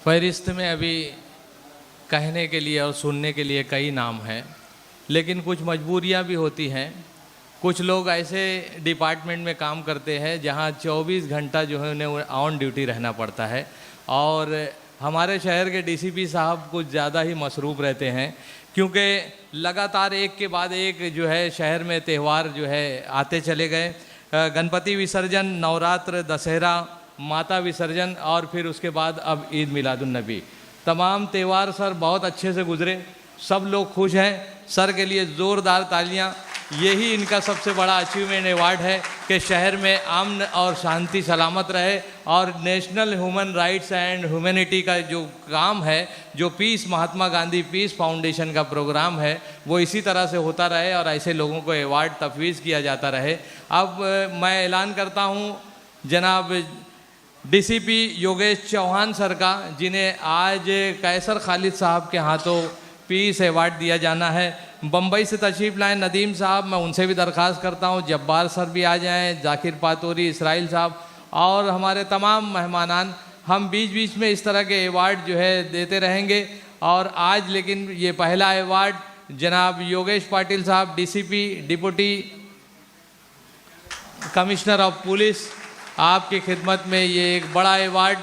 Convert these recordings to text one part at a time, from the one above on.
फहरिस्त में अभी कहने के लिए और सुनने के लिए कई नाम हैं, लेकिन कुछ मजबूरियां भी होती हैं। कुछ लोग ऐसे डिपार्टमेंट में काम करते हैं जहां 24 घंटा जो है उन्हें ऑन ड्यूटी रहना पड़ता है, और हमारे शहर के डीसीपी साहब कुछ ज़्यादा ही मसरूफ़ रहते हैं, क्योंकि लगातार एक के बाद एक जो है शहर में त्यौहार जो है आते चले गए। गणपति विसर्जन, नवरात्र, दशहरा, माता विसर्जन और फिर उसके बाद अब ईद मिलादुन्नबी, तमाम त्यौहार सर बहुत अच्छे से गुजरे। सब लोग खुश हैं। सर के लिए ज़ोरदार तालियां। यही इनका सबसे बड़ा अचीवमेंट अवार्ड है कि शहर में अमन और शांति सलामत रहे, और national human rights and humanity का जो काम है, जो पीस महात्मा गांधी पीस फाउंडेशन का प्रोग्राम है, वो इसी तरह से होता रहे और ऐसे लोगों को अवार्ड तफवीज़ किया जाता रहे। अब मैं ऐलान करता हूँ जनाब डीसीपी योगेश चौहान सर का, जिन्हें आज कैसर खालिद साहब के हाथों पीस अवार्ड दिया जाना है। बम्बई से तशरीफ़ लाए नदीम साहब, मैं उनसे भी दरख्वास्त करता हूँ जब्बार सर भी आ जाएं, जाकिर पातोरी, इसराइल साहब और हमारे तमाम मेहमानान। हम बीच बीच में इस तरह के अवार्ड जो है देते रहेंगे, और आज लेकिन ये पहला अवार्ड जनाब योगेश पाटिल साहब, DCP deputy commissioner of police, आपकी खिदमत में ये एक बड़ा अवार्ड।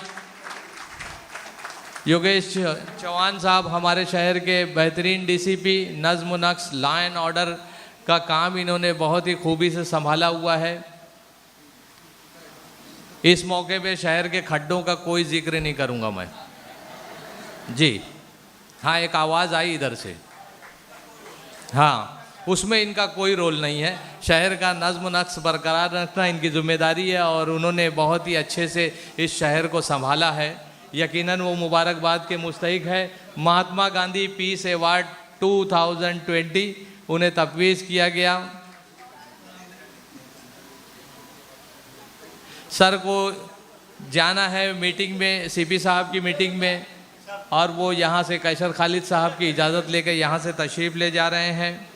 योगेश चौहान साहब हमारे शहर के बेहतरीन डीसीपी, नज़्म नक्श, लॉ एंड ऑर्डर का काम इन्होंने बहुत ही खूबी से संभाला हुआ है। इस मौके पे शहर के खड्डों का कोई जिक्र नहीं करूंगा मैं जी। हाँ, एक आवाज़ आई इधर से, हाँ, उसमें इनका कोई रोल नहीं है। शहर का नज़्म नक्श बरकरार रखना इनकी जिम्मेदारी है, और उन्होंने बहुत ही अच्छे से इस शहर को संभाला है। यकीनन वो मुबारकबाद के मुस्तहिक है। महात्मा गांधी पीस अवार्ड 2020 उन्हें तफवीज़ किया गया। सर को जाना है मीटिंग में, सीपी साहब की मीटिंग में, और वो यहाँ से कैसर खालिद साहब की इजाज़त लेकर यहाँ से तशरीफ़ ले जा रहे हैं।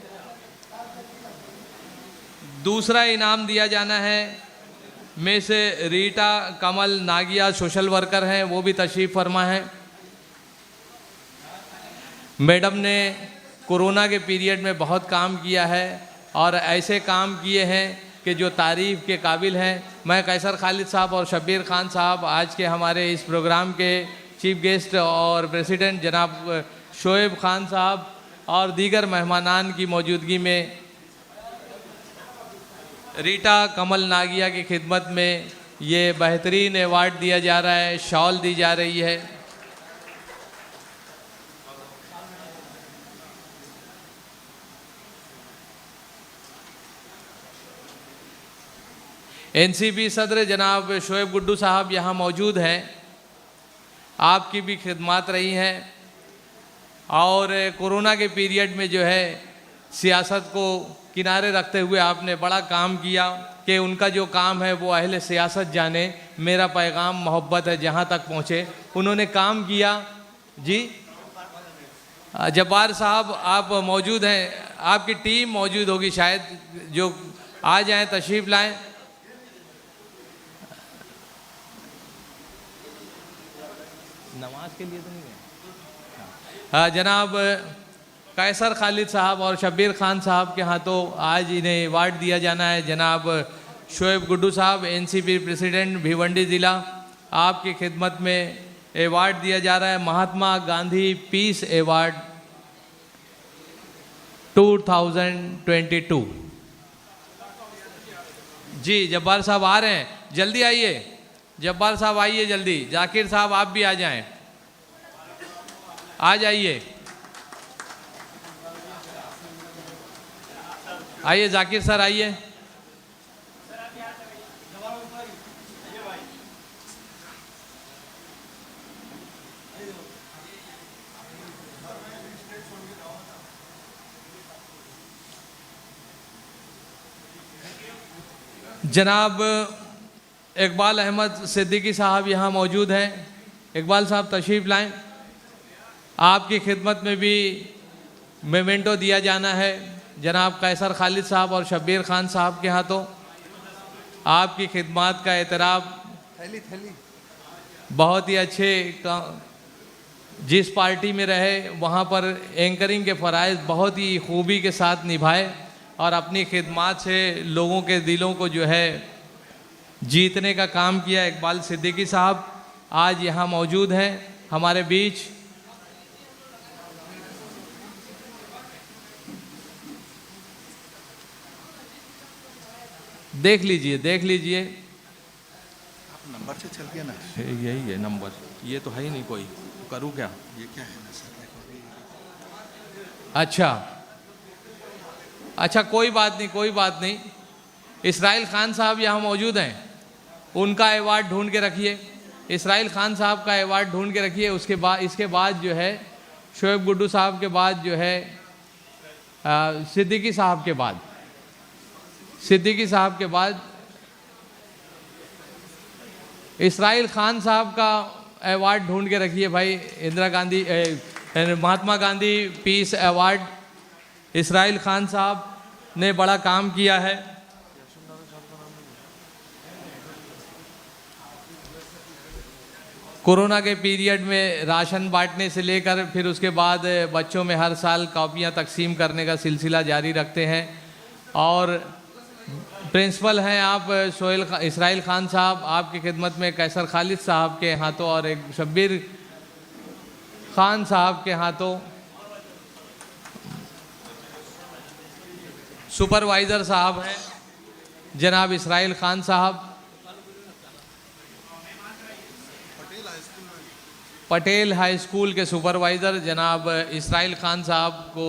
दूसरा इनाम दिया जाना है में से रीटा कमल नागिया सोशल वर्कर हैं, वो भी तशरीफ़ फरमा है। मैडम ने कोरोना के पीरियड में बहुत काम किया है, और ऐसे काम किए हैं कि जो तारीफ़ के काबिल हैं। मैं कैसर खालिद साहब और शब्बीर खान साहब, आज के हमारे इस प्रोग्राम के चीफ गेस्ट और प्रेसिडेंट जनाब शोएब खान साहब और दीगर मेहमानान की मौजूदगी में रीटा कमल नागिया की खिदमत में ये बेहतरीन अवार्ड दिया जा रहा है, शॉल दी जा रही है। एनसीबी सदर जनाब शोएब गुड्डू साहब यहाँ मौजूद हैं। आपकी भी खिदमत रही हैं, और कोरोना के पीरियड में जो है सियासत को किनारे रखते हुए आपने बड़ा काम किया कि उनका जो काम है वो अहले सियासत जाने, मेरा पैगाम मोहब्बत है जहाँ तक पहुँचे, उन्होंने काम किया। जी जब्बार साहब आप मौजूद हैं, आपकी टीम मौजूद होगी शायद, जो आ जाएं, तशरीफ़ लाएं। नमाज के लिए तो नहीं है। जनाब कैसर खालिद साहब और शब्बीर खान साहब के हाथों आज इन्हें अवार्ड दिया जाना है। जनाब शोएब गुड्डू साहब, एनसीपी प्रेसिडेंट भिवंडी ज़िला, आपकी खिदमत में अवार्ड दिया जा रहा है महात्मा गांधी पीस अवार्ड 2022। जी जब्बार साहब आ रहे हैं, जल्दी आइए। जब्बार साहब आइए जल्दी। जाकिर साहब आप भी आ जाएं, आ जाइए, आइए जाकिर सर आइए। जनाब इकबाल अहमद सिद्दीकी साहब यहाँ मौजूद हैं। इकबाल साहब तशरीफ़ लाएं। आपकी खिदमत में भी मेमेंटो दिया जाना है जनाब कैसर खालिद साहब और शब्बीर खान साहब के हाथों। आपकी खिदमत का एतराफ़ बहुत ही अच्छे जिस पार्टी में रहे वहाँ पर एंकरिंग के फ़राइज़ बहुत ही खूबी के साथ निभाए और अपनी खिदमत से लोगों के दिलों को जो है जीतने का काम किया। इकबाल सिद्दीकी साहब आज यहाँ मौजूद हैं हमारे बीच। देख लीजिए आप नंबर से चल गया ना, यही है नंबर, ये तो है ही नहीं कोई, करूँ क्या? ये क्या है ना सर? अच्छा कोई बात नहीं। इसराइल खान साहब यहाँ मौजूद हैं, उनका अवार्ड ढूंढ के रखिए। इसराइल खान साहब का अवार्ड ढूंढ के रखिए। इसके बाद जो है शोएब गुड्डू साहब के बाद जो है सिद्दीकी साहब के बाद इसराइल खान साहब का अवार्ड ढूंढ के रखिए भाई। महात्मा गांधी पीस अवार्ड, इसराइल खान साहब ने बड़ा काम किया है। कोरोना के पीरियड में राशन बांटने से लेकर फिर उसके बाद बच्चों में हर साल कॉपियां तकसीम करने का सिलसिला जारी रखते हैं। और प्रिंसिपल हैं आप इसराइल खान साहब, आपकी खिदमत में कैसर खालिद साहब के हाथों और एक शब्बीर खान साहब के हाथों सुपरवाइज़र साहब हैं जनाब इसराइल खान साहब। पटेल हाई स्कूल के सुपरवाइज़र जनाब इसराइल खान साहब को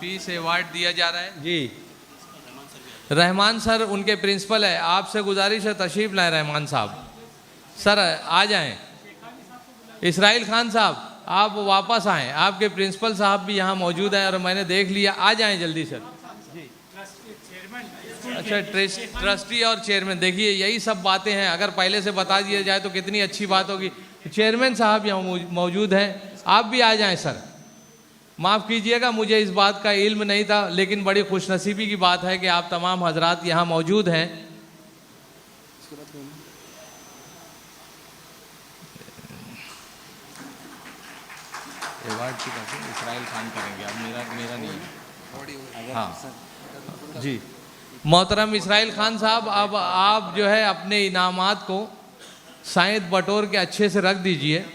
पीस अवार्ड दिया जा रहा है। जी रहमान सर उनके प्रिंसिपल है, आपसे गुजारिश है तशरीफ़ लाएं रहमान साहब। सर आ जाएं। इसराइल खान साहब आप वापस आएं, आपके प्रिंसिपल साहब भी यहाँ मौजूद हैं और मैंने देख लिया, आ जाएं जल्दी सर। अच्छा ट्रस्टी और चेयरमैन, देखिए यही सब बातें हैं, अगर पहले से बता दिया जाए तो कितनी अच्छी बात होगी। चेयरमैन साहब यहाँ मौजूद हैं, आप भी आ जाएं सर। माफ़ कीजिएगा मुझे इस बात का इल्म नहीं था, लेकिन बड़ी खुशनसीबी की बात है कि आप तमाम हजरात यहाँ मौजूद हैं। अवार्ड की बात इसराइल खान करेंगे, अब मेरा नहीं है। हाँ जी मोहतरम इसराइल खान साहब, अब आप जो है अपने इनामात को शायद बटोर के अच्छे से रख दीजिए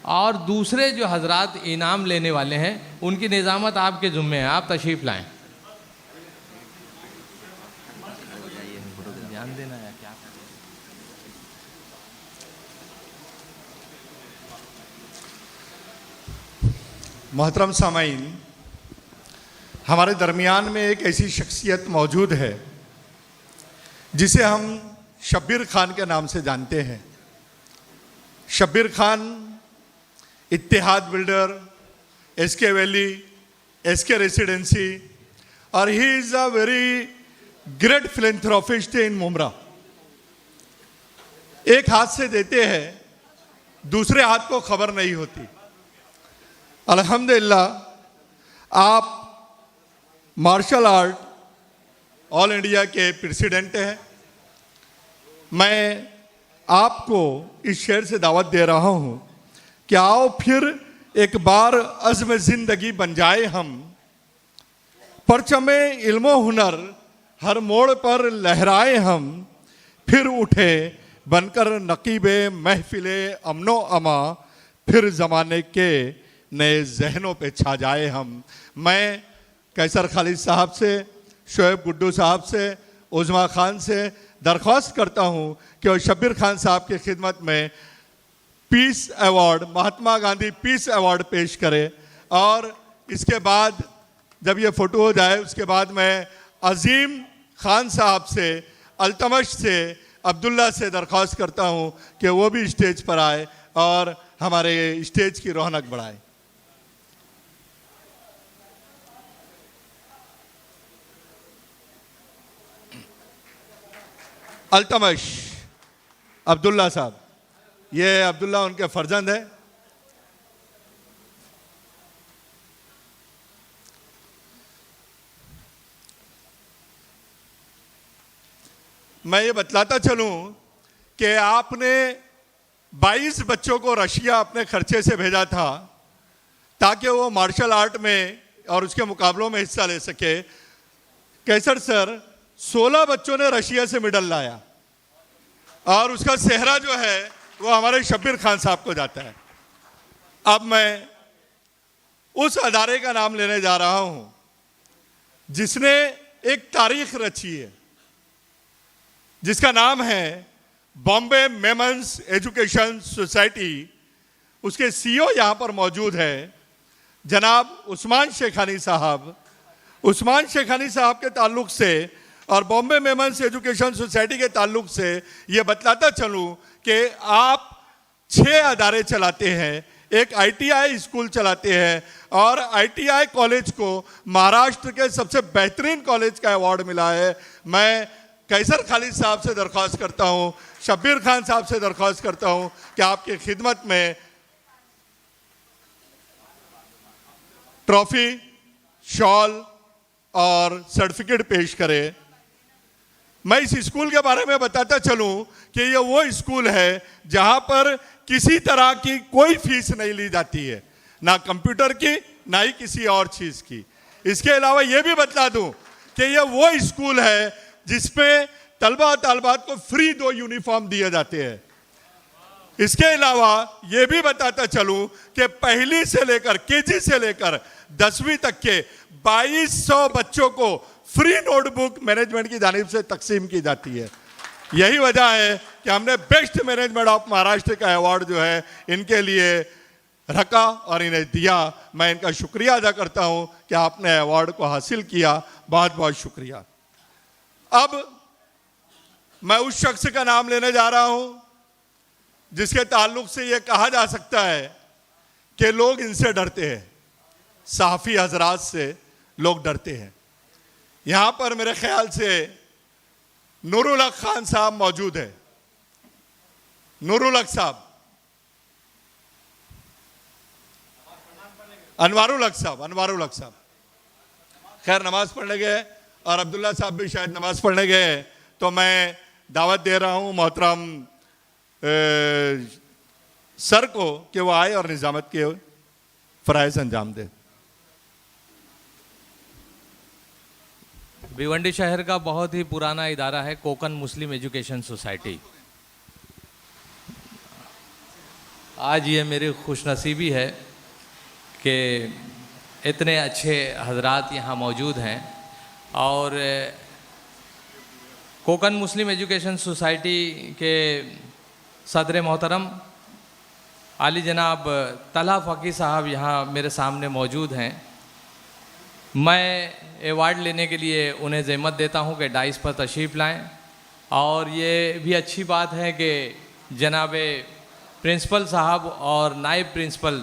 और दूसरे जो हजरात इनाम लेने वाले हैं उनकी निज़ामत आपके ज़ुम्मे है, आप तशरीफ़ लाएं। ध्यान देना है क्या? मोहतरम सामाईन, हमारे दरमियान में एक ऐसी शख्सियत मौजूद है जिसे हम शब्बीर खान के नाम से जानते हैं। Shabbir Khan Ittehad builder, SK valley, SK residency और he is a very great philanthropist in Mumbra. एक हाथ से देते हैं, दूसरे हाथ को खबर नहीं होती। अल्हम्दुलिल्लाह आप मार्शल आर्ट ऑल इंडिया के प्रेसिडेंट हैं। मैं आपको इस शहर से दावत दे रहा हूं कि आओ फिर एक बार अज़्म ज़िंदगी बन जाए हम, परचमे इल्मो हुनर हर मोड़ पर लहराए हम, फिर उठे बनकर नकीबे महफिले अमनो अमा, फिर ज़माने के नए जहनों पे छा जाए हम। मैं कैसर खालिद साहब से, शोएब गुड्डू साहब से, उज़मा खान से दरख्वास्त करता हूं कि वो शब्बीर खान साहब की खिदमत में पीस अवार्ड, महात्मा गांधी पीस अवार्ड पेश करे। और इसके बाद जब ये फ़ोटो हो जाए उसके बाद मैं अजीम खान साहब से, अल्तमश से, अब्दुल्ला से दरख्वास्त करता हूं कि वो भी स्टेज पर आए और हमारे स्टेज की रौनक बढ़ाए। अल्तमश अब्दुल्ला साहब, ये अब्दुल्ला उनके फर्जंद है। मैं ये बतलाता चलूं कि आपने 22 बच्चों को रशिया अपने खर्चे से भेजा था ताकि वो मार्शल आर्ट में और उसके मुकाबलों में हिस्सा ले सके। कैसर सर 16 बच्चों ने रशिया से मेडल लाया और उसका सेहरा जो है वो हमारे शब्बीर खान साहब को जाता है। अब मैं उस अदारे का नाम लेने जा रहा हूं जिसने एक तारीख रची है, जिसका नाम है बॉम्बे मेमन्स एजुकेशन सोसाइटी। उसके सीईओ यहां पर मौजूद है जनाब उस्मान शेखानी साहब। उस्मान शेखानी साहब के ताल्लुक से और बॉम्बे मेमन्स एजुकेशन सोसाइटी के ताल्लुक से ये बतलाता चलूं कि आप 6 अदारे चलाते हैं, एक आईटीआई स्कूल चलाते हैं और आईटीआई कॉलेज को महाराष्ट्र के सबसे बेहतरीन कॉलेज का अवार्ड मिला है। मैं कैसर खालिद साहब से दरख्वास्त करता हूं, शब्बीर खान साहब से दरख्वास्त करता हूं कि आपकी खिदमत में ट्रॉफी, शॉल और सर्टिफिकेट पेश करें। मैं इस स्कूल के बारे में बताता चलूं कि ये वो स्कूल है जहां पर किसी तरह की कोई फीस नहीं ली जाती है, ना कंप्यूटर की ना ही किसी और चीज की। इसके अलावा ये भी बतला दूं कि ये वो स्कूल है जिसमें तलबा तालबात को फ्री 2 यूनिफॉर्म दिए जाते हैं। इसके अलावा ये भी बताता चलूं कि पहली से लेकर केजी से लेकर 10वीं तक के 2200 बच्चों को फ्री नोटबुक मैनेजमेंट की जानिब से तकसीम की जाती है। यही वजह है कि हमने बेस्ट मैनेजमेंट ऑफ महाराष्ट्र का अवार्ड जो है इनके लिए रखा और इन्हें दिया। मैं इनका शुक्रिया अदा करता हूं कि आपने अवार्ड को हासिल किया, बहुत बहुत शुक्रिया। अब मैं उस शख्स का नाम लेने जा रहा हूं जिसके ताल्लुक से यह कहा जा सकता है कि लोग इनसे डरते हैं, सहाफ़ी हजरात से लोग डरते हैं। यहां पर मेरे ख्याल से नूरुल हक खान साहब मौजूद है। नूरुल हक साहब, अनवारुल हक साहब खैर नमाज पढ़ने गए और अब्दुल्ला साहब भी शायद नमाज पढ़ने गए, तो मैं दावत दे रहा हूं मोहतरम सर को कि वो आए और निजामत के फराइज अंजाम दे। भिवंडी शहर का बहुत ही पुराना इदारा है कोकन मुस्लिम एजुकेशन सोसाइटी। आज ये मेरी खुशनसीबी है कि इतने अच्छे हजरात यहाँ मौजूद हैं और कोकन मुस्लिम एजुकेशन सोसाइटी के सदर मोहतरम आली जनाब तलहा फ़की साहब यहाँ मेरे सामने मौजूद हैं। मैं अवार्ड लेने के लिए उन्हें ज़हमत देता हूं कि डाइस पर तशरीफ़ लाएं और ये भी अच्छी बात है कि जनाब प्रिंसिपल साहब और नायब प्रिंसिपल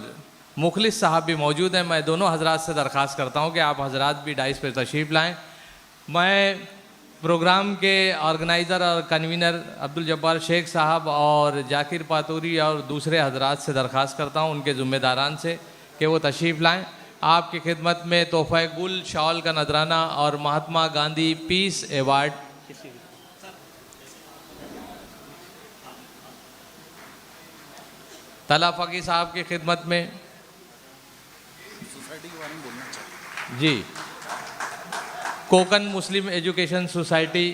मुखलिस साहब भी मौजूद हैं। मैं दोनों हजरात से दरख्वास्त करता हूं कि आप हजरात भी डाइस पर तशरीफ़ लाएं। मैं प्रोग्राम के ऑर्गेनाइज़र और कन्वीनर अब्दुल जब्बार शेख साहब और जाकिर पातूरी और दूसरे हजरात से दरख्वास्त करता हूं उनके ज़िम्मेदारान से कि वो तशरीफ़ लाएं। आपकी खिदमत में तोहफ़ा गुल, शॉल का नजराना और महात्मा गांधी पीस अवार्ड तलहा फ़की साहब की खिदमत में जी कोकन मुस्लिम एजुकेशन सोसाइटी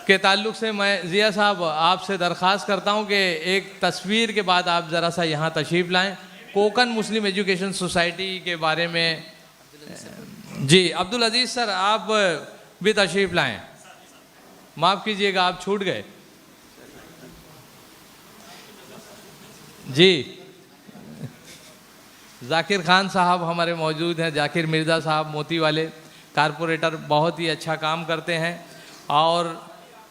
के ताल्लुक से मैं ज़िया साहब आपसे दरख्वास्त करता हूं कि एक तस्वीर के बाद आप ज़रा सा यहाँ तशरीफ़ लाएं। कोकन मुस्लिम एजुकेशन सोसाइटी के बारे में जी अब्दुल अजीज़ सर आप भी तशरीफ़ लाएं। माफ़ कीजिएगा आप छूट गए जी। जाकिर खान साहब हमारे मौजूद हैं, जाकिर मिर्ज़ा साहब मोती वाले कारपोरेटर बहुत ही अच्छा काम करते हैं और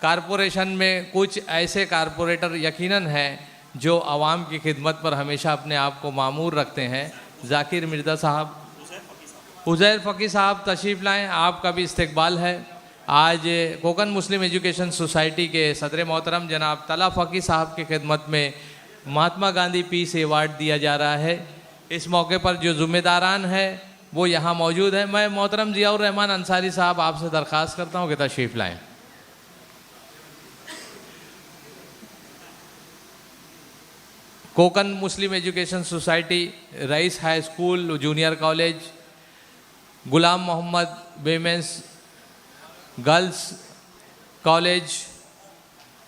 कारपोरेशन में कुछ ऐसे कारपोरेटर यकीनन हैं जो आवाम की खिदमत पर हमेशा अपने आप को मामूर रखते हैं। जाकिर मिर्ज़ा साहब, उज़ैर फ़की साहब तशरीफ़ लाएँ, आपका भी इस्तकबाल है। आज कोकन मुस्लिम एजुकेशन सोसाइटी के सदर मोहतरम जनाब तलहा फ़की साहब की खिदमत में महात्मा गांधी पीस अवार्ड दिया जा रहा है। इस मौके पर जो ज़िम्मेदारान हैं वो यहाँ मौजूद हैं। मैं मोहतरम ज़ियाउर रहमान अंसारी साहब आपसे दरख्वास्त करता हूँ कि तशरीफ़ लाएँ। कोकन मुस्लिम education society, rice high school junior college, गुलाम मोहम्मद वेमेंस गर्ल्स कॉलेज,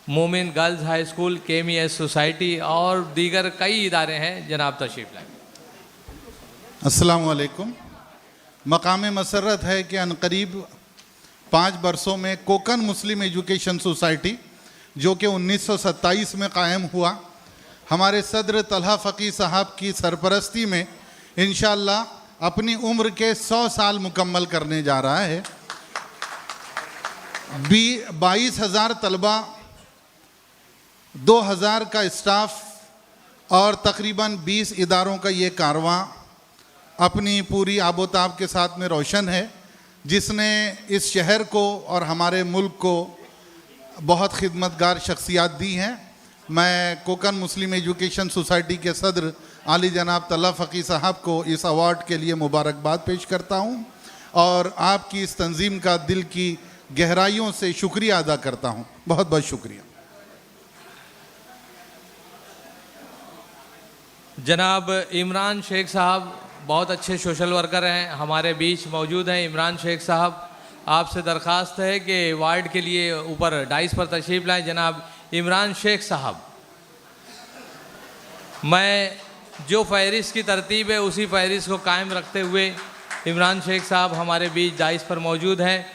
मोमिन girls high school, KMES society और दीगर कई इदारे हैं। जनाब तशरीफ़ लाएं। अस्सलाम वालेकुम। मकाम मसरत है कि अनकरीब 5 बरसों में कोकन मुस्लिम एजुकेशन सोसाइटी जो कि 1927 में कायम हुआ, हमारे सदर तलहा फ़की साहब की सरपरस्ती में इंशाअल्लाह अपनी उम्र के 100 साल मुकम्मल करने जा रहा है। 22,000 तलबा, 2,000 का स्टाफ और तकरीबन 20 इदारों का ये कारवां अपनी पूरी आबोताब के साथ में रोशन है, जिसने इस शहर को और हमारे मुल्क को बहुत खिदमतगार शख्सियात दी हैं। मैं कोकन मुस्लिम एजुकेशन सोसाइटी के सदर आली जनाब तलहा फ़की साहब को इस अवार्ड के लिए मुबारकबाद पेश करता हूं और आपकी इस तंजीम का दिल की गहराइयों से शुक्रिया अदा करता हूं। बहुत बहुत शुक्रिया। जनाब इमरान शेख साहब बहुत अच्छे सोशल वर्कर हैं, हमारे बीच मौजूद हैं। इमरान शेख साहब, आपसे दरख्वास्त है कि वार्ड के लिए ऊपर डाइस पर तशरीफ़ लाएं। जनाब इमरान शेख साहब, मैं जो फ़हरिस्त की तरतीब है उसी फ़हरिस्त को कायम रखते हुए इमरान शेख साहब हमारे बीच डाइस पर मौजूद हैं।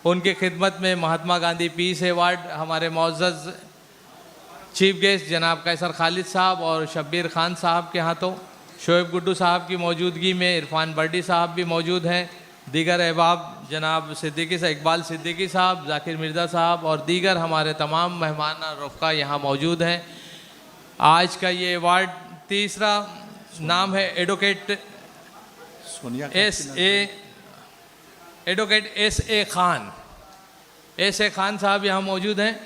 उनके खिदमत में महात्मा गांधी पीस अवार्ड हमारे मुअज़्ज़ज़ चीफ गेस्ट जनाब कैसर खालिद साहब और शब्बीर खान साहब के हाथों, शोएब गुड्डू साहब की मौजूदगी में इरफान बर्डी साहब भी मौजूद हैं। दीगर अहबाब जनाब सिद्दीकी साहब, इकबाल सिद्दीकी साहब, जाकिर मिर्ज़ा साहब और दीगर हमारे तमाम मेहमान रफ़्क़ा यहाँ मौजूद हैं। आज का ये अवार्ड तीसरा नाम है advocate S.A. Khan. S.A. Khan साहब यहाँ मौजूद हैं।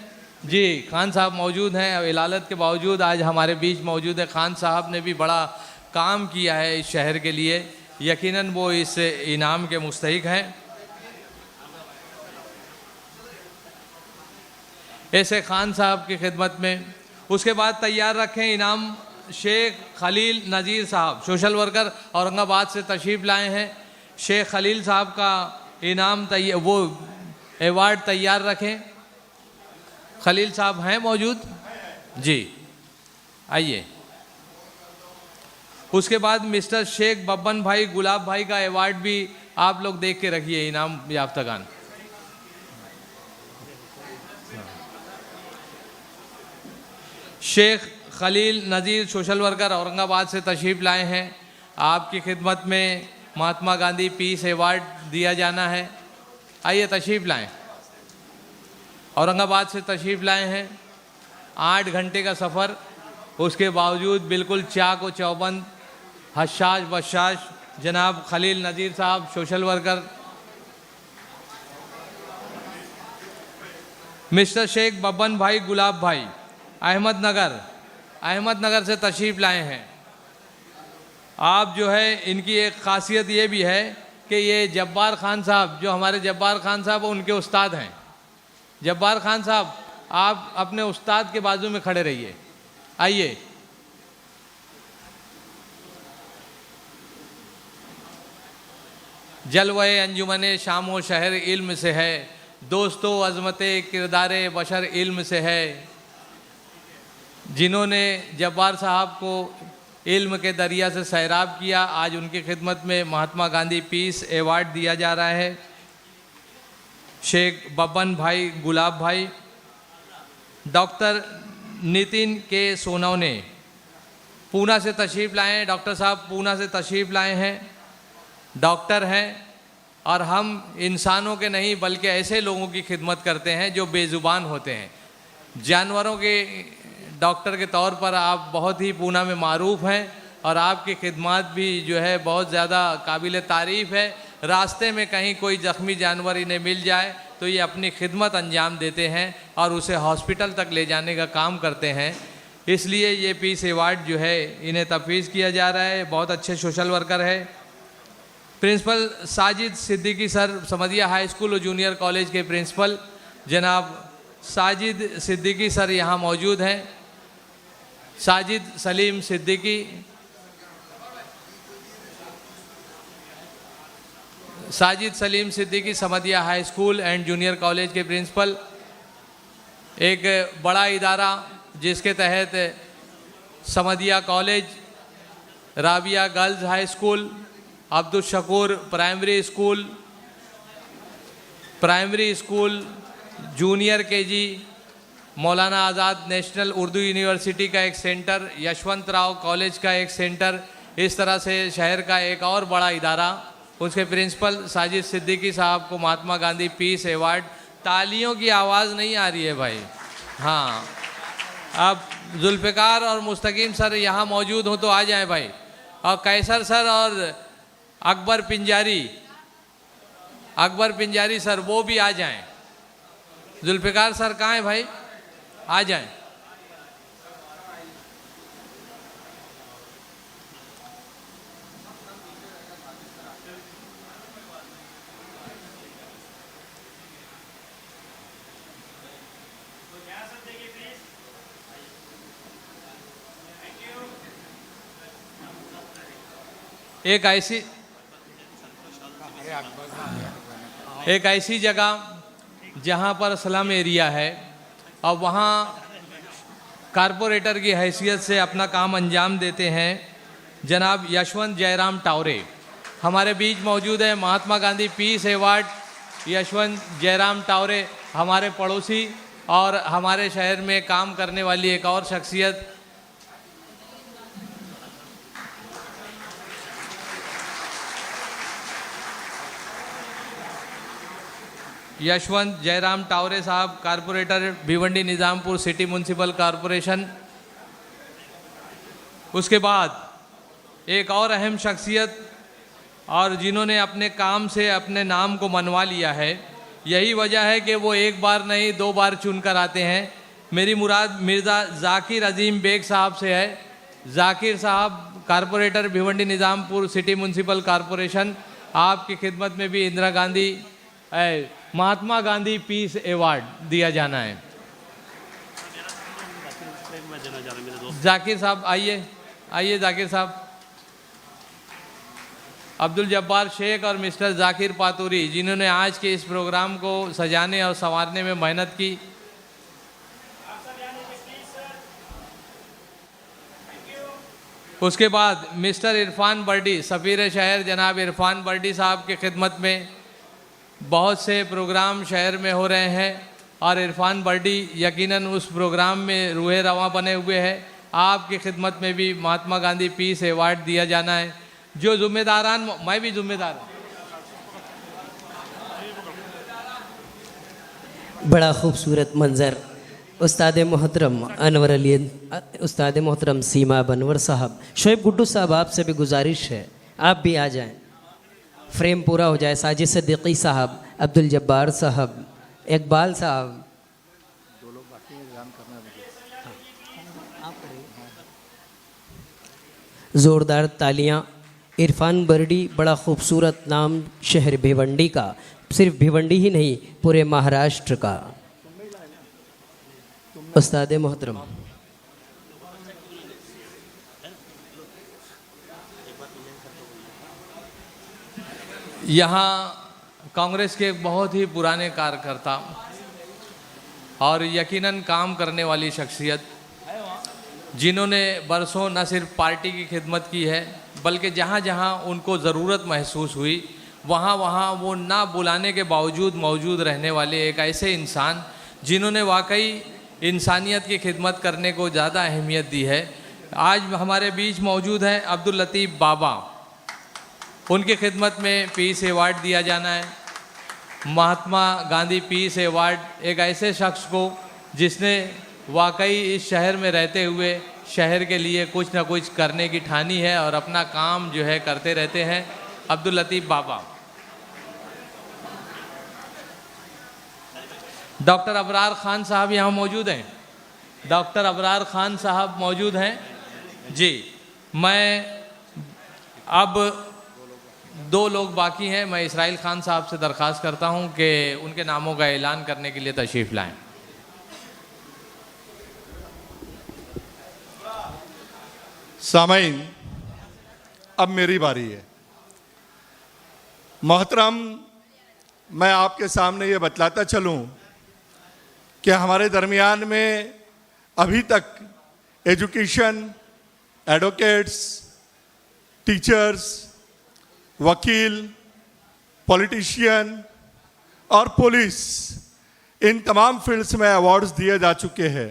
जी, खान साहब मौजूद हैं। इलालत के बावजूद आज हमारे बीच मौजूद है। खान साहब ने भी बड़ा काम किया है इस शहर के लिए, यकीनन वो इस इनाम के मुस्तहिक हैं। S.A. खान साहब की खिदमत में उसके बाद तैयार रखें इनाम शेख खलील नज़ीर साहब, सोशल वर्कर औरंगाबाद से तशरीफ़ लाए हैं। शेख खलील साहब का इनाम वो अवार्ड तैयार रखें। खलील साहब हैं मौजूद? जी, आइए। उसके बाद मिस्टर शेख बब्बन भाई गुलाब भाई का अवार्ड भी आप लोग देख के रखिए, इनाम याफ्तागान। शेख खलील नज़ीर सोशल वर्कर औरंगाबाद से तशरीफ़ लाए हैं। आपकी खिदमत में महात्मा गांधी पीस अवार्ड दिया जाना है। आइए तशरीफ़ लाएं। औरंगाबाद से तशरीफ़ लाए हैं। 8 घंटे का सफ़र, उसके बावजूद बिल्कुल चाक व चौबंद, हशाश बशाश जनाब खलील नज़ीर साहब social worker. Mister Sheikh Babban भाई गुलाब भाई अहमदनगर से तशरीफ़ लाए हैं। आप जो है इनकी एक ख़ासियत ये भी है कि ये जब्बार खान साहब, जो हमारे जब्बार खान साहब उनके उस्ताद हैं। जब्बार खान साहब, आप अपने उस्ताद के बाजू में खड़े रहिए। आइए। जलवे अंजुमने शामो शहर इल्म से है, दोस्तों अज़मत किरदार बशर इल्म से है। जिन्होंने जब्बार साहब को इल्म के दरिया से सैराब किया, आज उनकी खिदमत में महात्मा गांधी पीस अवार्ड दिया जा रहा है। शेख बब्बन भाई गुलाब भाई। डॉक्टर नितिन के सोनवने पूना से तशरीफ़ लाए हैं। डॉक्टर साहब पूना से तशरीफ़ लाए हैं, डॉक्टर हैं और हम इंसानों के नहीं बल्कि ऐसे लोगों की खिदमत करते हैं जो बेज़ुबान होते हैं। जानवरों के डॉक्टर के तौर पर आप बहुत ही पूना में मारूफ़ हैं और आपकी खिदमत भी जो है बहुत ज़्यादा काबिल तारीफ़ है। रास्ते में कहीं कोई ज़ख्मी जानवर इन्हें मिल जाए तो ये अपनी खिदमत अंजाम देते हैं और उसे हॉस्पिटल तक ले जाने का काम करते हैं। इसलिए ये पीस अवार्ड जो है इन्हें तफवीज़ किया जा रहा है। बहुत अच्छे सोशल वर्कर है। प्रिंसिपल साजिद सिद्दीकी सर, समदिया हाई स्कूल और जूनियर कॉलेज के प्रिंसिपल जनाब साजिद सिद्दीकी सर यहाँ मौजूद हैं। Sajid Salim Siddiqui, Sajid Salim Siddiqui Samadia high school and junior college के प्रिंसिपल। एक बड़ा इदारा जिसके तहत Samadia college, Rabia girls high school, Abdul Shakoor primary school, junior KG, Maulana Azad national Urdu university का एक सेंटर, यशवंत राव कॉलेज का एक सेंटर, इस तरह से शहर का एक और बड़ा इदारा, उसके प्रिंसिपल साजिद सिद्दीकी साहब को महात्मा गांधी पीस अवार्ड। तालियों की आवाज़ नहीं आ रही है भाई। हाँ, अब जुल्फ़िकार और मुस्तकीम सर यहाँ मौजूद हो तो आ जाएं भाई, और कैसर सर और अकबर पिंजारी सर वो भी आ जाएं। जुल्फ़िकार सर कहाँ हैं भाई? आ जाएं। एक ऐसी जगह जहाँ पर स्लम एरिया है और वहाँ कारपोरेटर की हैसियत से अपना काम अंजाम देते हैं जनाब यशवंत जयराम टावरे हमारे बीच मौजूद है। महात्मा गांधी पीस अवार्ड यशवंत जयराम टावरे हमारे पड़ोसी और हमारे शहर में काम करने वाली एक और शख्सियत। यशवंत जयराम टावरे साहब, corporator Bhiwandi Nizampur city municipal corporation. उसके बाद एक और अहम शख्सियत और जिन्होंने अपने काम से अपने नाम को मनवा लिया है, यही वजह है कि वो एक बार नहीं 2 बार चुनकर आते हैं। मेरी मुराद मिर्ज़ा ज़ाकिर अजीम बेग साहब से है। ज़ाकिर साहब corporator Bhiwandi Nizampur city municipal corporation, आपकी खिदमत में भी इंदिरा गांधी महात्मा गांधी पीस अवार्ड दिया जाना है। जाकिर साहब आइए जाकिर साहब। अब्दुल जब्बार शेख और मिस्टर जाकिर पातूरी जिन्होंने आज के इस प्रोग्राम को सजाने और संवारने में मेहनत की। उसके बाद मिस्टर इरफान बर्डी, सफ़ीर शहर जनाब इरफान बर्डी साहब की खिदमत में बहुत से प्रोग्राम शहर में हो रहे हैं और इरफान बर्डी यकीनन उस प्रोग्राम में रूहे रवां बने हुए हैं। आपकी खिदमत में भी महात्मा गांधी पीस अवार्ड दिया जाना है। जो जिम्मेदारान, मैं भी जिम्मेदार हूँ। बड़ा खूबसूरत मंज़र उस्ताद मोहतरम अनवर अली, उस्ताद मोहतरम सीमा बनवर साहब, शोएब गुड्डू साहब, आपसे भी गुजारिश है आप भी आ जाएं, फ्रेम पूरा हो जाए। साजिद सिद्दीकी साहब, अब्दुल जब्बार साहब, इकबाल साहब, ज़ोरदार तालियां। इरफान बर्डी, बड़ा खूबसूरत नाम शहर भिवंडी का, सिर्फ भिवंडी ही नहीं पूरे महाराष्ट्र का। उस्ताद मोहतरम यहाँ कांग्रेस के एक बहुत ही पुराने कार्यकर्ता और यकीनन काम करने वाली शख्सियत, जिन्होंने बरसों न सिर्फ पार्टी की खिदमत की है बल्कि जहाँ जहाँ उनको ज़रूरत महसूस हुई वहाँ वहाँ वो ना बुलाने के बावजूद मौजूद रहने वाले एक ऐसे इंसान जिन्होंने वाकई इंसानियत की खिदमत करने को ज़्यादा अहमियत दी है। आज हमारे बीच मौजूद हैं अब्दुल लतीफ़ बाबा, उनकी खिदमत में पीस अवार्ड दिया जाना है। महात्मा गांधी पीस अवार्ड एक ऐसे शख्स को जिसने वाकई इस शहर में रहते हुए शहर के लिए कुछ ना कुछ करने की ठानी है और अपना काम जो है करते रहते हैं। अब्दुल लतीफ़ बाबा। डॉक्टर अबरार खान साहब यहाँ मौजूद हैं। डॉक्टर अबरार खान साहब मौजूद हैं जी। मैं अब 2 लोग बाकी हैं। मैं इसराइल खान साहब से दरख्वास्त करता हूं कि उनके नामों का ऐलान करने के लिए तशरीफ़ लाएं। सामईन, अब मेरी बारी है। मोहतरम, मैं आपके सामने ये बतलाता चलूं कि हमारे दरमियान में अभी तक एजुकेशन, एडवोकेट्स, टीचर्स, वकील, पॉलिटिशियन और पुलिस, इन तमाम फील्ड्स में अवार्ड्स दिए जा चुके हैं।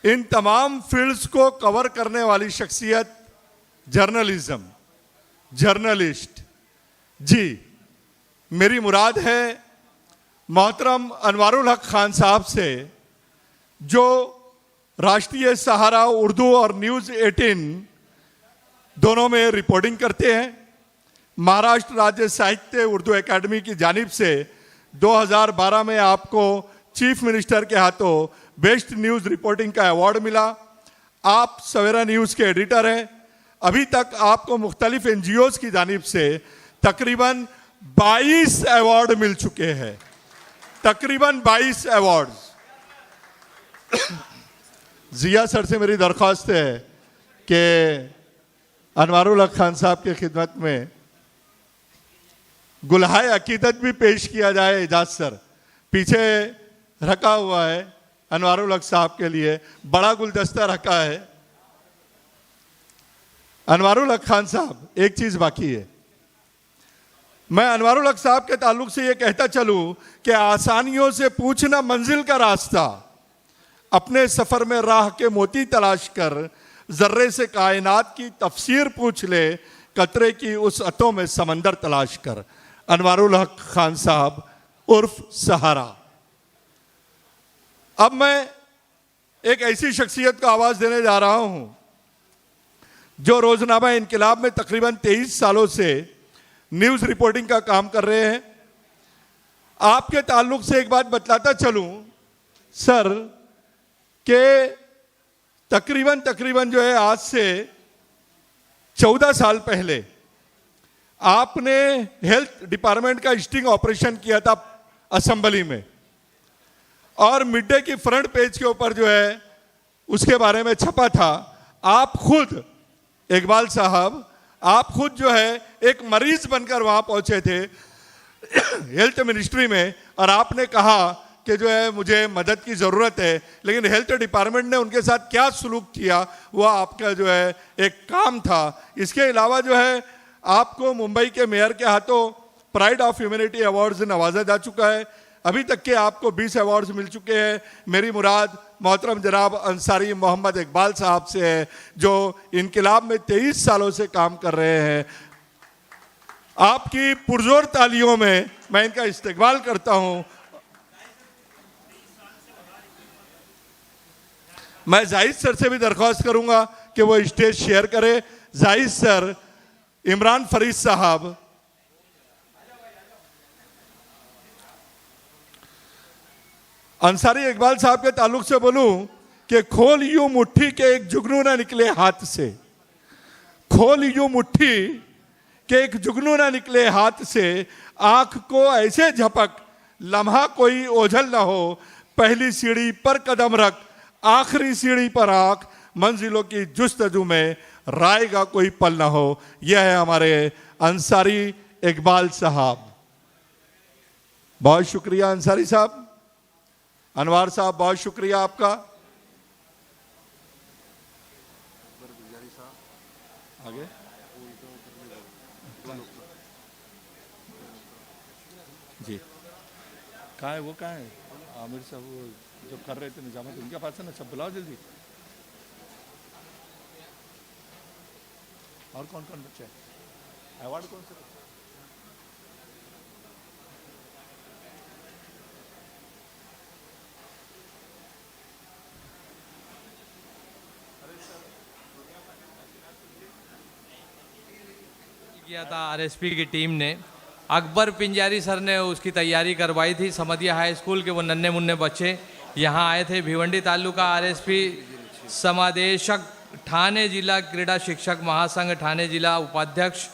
इन तमाम फील्ड्स को कवर करने वाली शख्सियत जर्नलिज्म, जर्नलिस्ट। जी, मेरी मुराद है मोहतरम अनवारुल हक खान साहब से, जो राष्ट्रीय सहारा उर्दू और न्यूज़ 18 दोनों में रिपोर्टिंग करते हैं। महाराष्ट्र राज्य साहित्य उर्दू एकेडमी की जानिब से 2012 में आपको चीफ मिनिस्टर के हाथों बेस्ट न्यूज़ रिपोर्टिंग का अवार्ड मिला। आप सवेरा न्यूज़ के एडिटर हैं। अभी तक आपको मुख्तलिफ NGOs की जानिब से तकरीबन 22 अवार्ड मिल चुके हैं, तकरीबन 22 अवार्ड्स। जिया सर से मेरी दरख्वास्त है कि अनवारुल हक खान साहब की खिदमत में गुलहाए अकीदत भी पेश किया जाए। एजाज सर पीछे रखा हुआ है अनवारुल हक साहब के लिए, बड़ा गुलदस्ता रखा है। अनवारुल हक खान साहब, एक चीज बाकी है। मैं अनवारुल हक साहब के ताल्लुक से ये कहता चलूं कि आसानियों से पूछना मंजिल का रास्ता, अपने सफर में राह के मोती तलाश कर जर्रे से कायनात की तफसीर पूछ ले, कतरे की उस अतों में समंदर तलाश कर। अनवारुल हक खान साहब उर्फ सहारा। अब मैं एक ऐसी शख्सियत को आवाज देने जा रहा हूं जो रोजनामा इनकलाब में तकरीबन 23 सालों से न्यूज रिपोर्टिंग का काम कर रहे हैं। आपके ताल्लुक से एक बात बतलाता चलूं सर, कि तकरीबन जो है आज से 14 साल पहले आपने हेल्थ डिपार्टमेंट का स्टिंग ऑपरेशन किया था असेंबली में, और मिड डे की फ्रंट पेज के ऊपर जो है उसके बारे में छपा था। आप खुद इकबाल साहब, आप खुद जो है एक मरीज बनकर वहां पहुंचे थे हेल्थ मिनिस्ट्री में, और आपने कहा कि जो है मुझे मदद की ज़रूरत है, लेकिन हेल्थ डिपार्टमेंट ने उनके साथ क्या सलूक किया वो आपका जो है एक काम था। इसके अलावा जो है आपको मुंबई के मेयर के हाथों प्राइड ऑफ ह्यूमैनिटी अवार्ड से नवाजा जा चुका है। अभी तक के आपको 20 अवार्ड्स मिल चुके हैं। मेरी मुराद मोहतरम जनाब अंसारी मोहम्मद इकबाल साहब से है, जो इनकलाब में 23 सालों से काम कर रहे हैं। आपकी पुरजोर तालियों में मैं इनका इस्तेकबाल करता हूं। मैं जाहिद सर से भी दरख्वास्त करूंगा कि वो स्टेज शेयर करें। जाहिद सर, इमरान फरीद साहब, अंसारी इकबाल साहब के ताल्लुक से बोलूं कि खोल यूं मुट्ठी के एक जुगनू ना निकले हाथ से, खोल यूं मुट्ठी के एक जुगनू ना निकले हाथ से, आंख को ऐसे झपक लम्हा कोई ओझल ना हो, पहली सीढ़ी पर कदम रख आखिरी सीढ़ी पर आंख, मंजिलों की जुस्तजू में राय का कोई पल ना हो। यह है हमारे अंसारी इकबाल साहब। बहुत शुक्रिया अंसारी साहब। अनवार साहब, बहुत शुक्रिया आपका। आगे जी, कहाँ है वो, कहाँ है आमिर साहब, वो जो कर रहे थे निजामत, उनके पास है ना, सब बुलाओ जल्दी। और कौन कौन बच्चे हैं? अवार्ड कौन से? किया था आरएसपी की टीम ने। अकबर पिंजारी सर ने उसकी तैयारी करवाई थी। समदिया हाई स्कूल के वो नन्हे मुन्ने बच्चे यहाँ आए थे। भिवंडी तालुका आरएसपी समादेशक, ठाणे जिला क्रीड़ा शिक्षक महासंघ ठाणे जिला उपाध्यक्ष,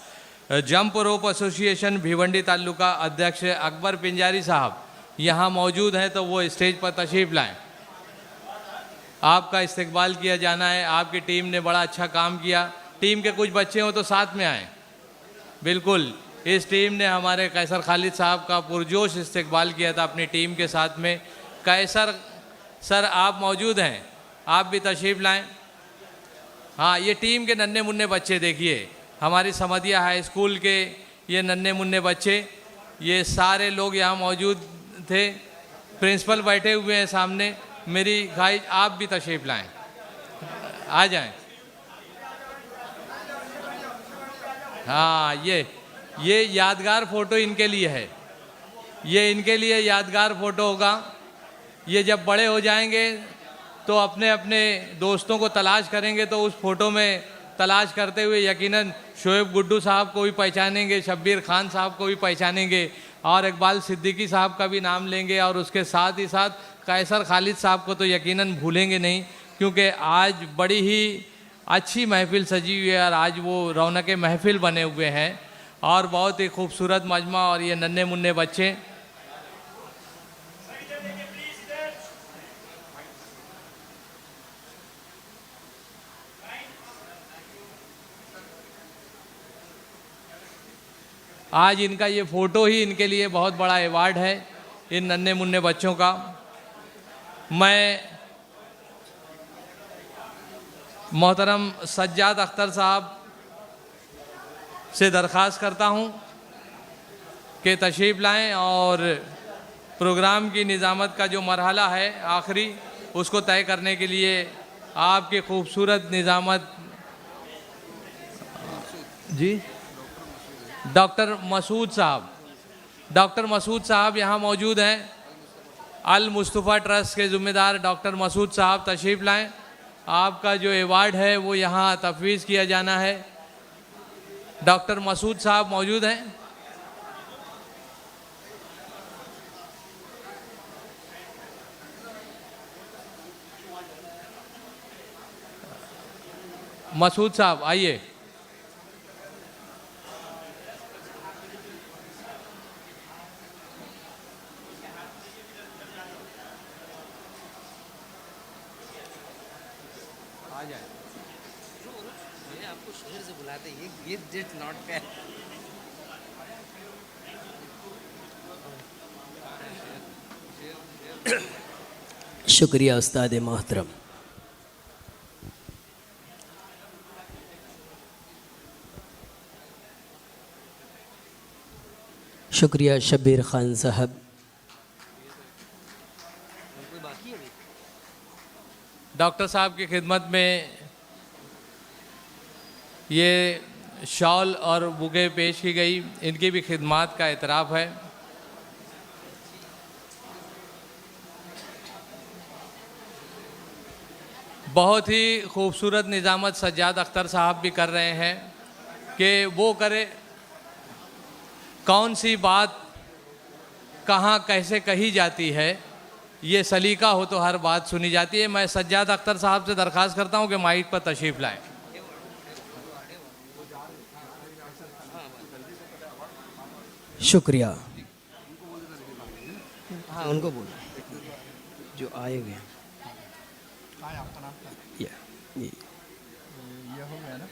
jump rope association Bhiwandi taluka अध्यक्ष अकबर पिंजारी साहब यहाँ मौजूद हैं, तो वो स्टेज पर तशरीफ लाएं। आपका इस्तकबाल किया जाना है। आपकी टीम ने बड़ा अच्छा काम किया। टीम के कुछ बच्चे हों तो साथ में आएँ। बिल्कुल, इस टीम ने हमारे कैसर खालिद साहब का पुरजोश इस्तकबाल किया था अपनी टीम के साथ में। कैसर सर आप मौजूद हैं, आप भी तशरीफ़ लाएं। हाँ, ये टीम के नन्हे मुन्ने बच्चे देखिए, हमारी समदिया हाई स्कूल के ये नन्हे मुन्ने बच्चे, ये सारे लोग यहाँ मौजूद थे। प्रिंसिपल बैठे हुए हैं सामने। मेरी भाई आप भी तशरीफ़ लाएं, आ जाएं। हाँ, ये यादगार फ़ोटो इनके लिए है। ये इनके लिए यादगार फ़ोटो होगा। ये जब बड़े हो जाएंगे तो अपने अपने दोस्तों को तलाश करेंगे तो उस फ़ोटो में तलाश करते हुए यकीनन शोएब गुड्डू साहब को भी पहचानेंगे, शब्बीर खान साहब को भी पहचानेंगे और इकबाल सिद्दीकी साहब का भी नाम लेंगे। और उसके साथ ही साथ कैसर खालिद साहब को तो यकीनन भूलेंगे नहीं, क्योंकि आज बड़ी ही अच्छी महफिल सजी हुई है और आज वो रौनक महफिल बने हुए हैं और बहुत ही खूबसूरत मजमा। और ये नन्हे मुन्ने बच्चे, आज इनका ये फ़ोटो ही इनके लिए बहुत बड़ा अवार्ड है, इन नन्हे मुन्ने बच्चों का। मैं मोहतरम सज्जाद अख्तर साहब से दरख्वास्त करता हूँ कि तशरीफ़ लाएं और प्रोग्राम की निज़ामत का जो मरहला है आखिरी, उसको तय करने के लिए आपकी खूबसूरत निज़ामत जी डॉक्टर मसूद साहब यहाँ मौजूद हैं। अल मुस्तफ़ा ट्रस्ट के ज़िम्मेदार डॉक्टर मसूद साहब तशरीफ़ लाएं। आपका जो अवार्ड है वो यहाँ तफवीज़ किया जाना है। डॉक्टर मसूद साहब मौजूद हैं। मसूद साहब आइए। शुक्रिया उस्ताद मोहतरम। शुक्रिया शब्बीर खान साहब। डॉक्टर साहब की खिदमत में ये शॉल और बुके पेश की गई, इनकी भी खिदमत का एतराफ़ है। बहुत ही खूबसूरत निज़ामत सज्जाद अख्तर साहब भी कर रहे हैं कि वो करे कौन सी बात कहाँ कैसे कही जाती है, ये सलीका हो तो हर बात सुनी जाती है। मैं सज्जाद अख्तर साहब से दरख्वास्त करता हूँ कि माइक पर तशरीफ़ लाएं। शुक्रिया। हाँ, उनको बोलो जो आए हुए हैं। ये हो गया ना,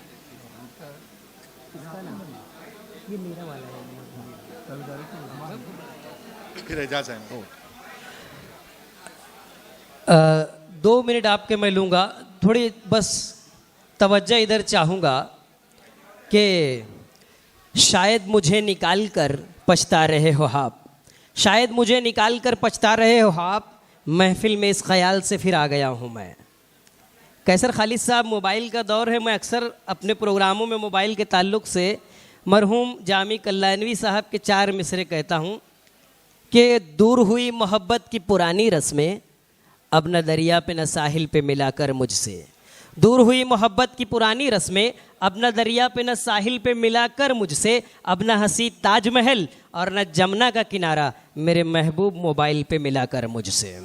ये मेरा वाला है। फिर एजाज है। 2 मिनट आपके मैं लूँगा। थोड़ी बस तवज्जो इधर चाहूँगा कि शायद मुझे निकाल कर पछता रहे हो आप, शायद मुझे निकाल कर पछता रहे हो आप, महफिल में इस ख्याल से फिर आ गया हूँ मैं। कैसर खालिद साहब, मोबाइल का दौर है। मैं अक्सर अपने प्रोग्रामों में मोबाइल के ताल्लुक़ से मरहूम जामी कल्याणवी साहब के 4 मिसरे कहता हूँ कि दूर हुई मोहब्बत की पुरानी रस्में, अब न दरिया पे न साहिल पे मिलाकर मुझसे। दूर हुई मोहब्बत की पुरानी रस्में, अब न दरिया पे न साहिल पे मिलाकर मुझसे। अब न हंसी ताजमहल और न जमुना का किनारा, मेरे महबूब मोबाइल पे मिलाकर मुझसे।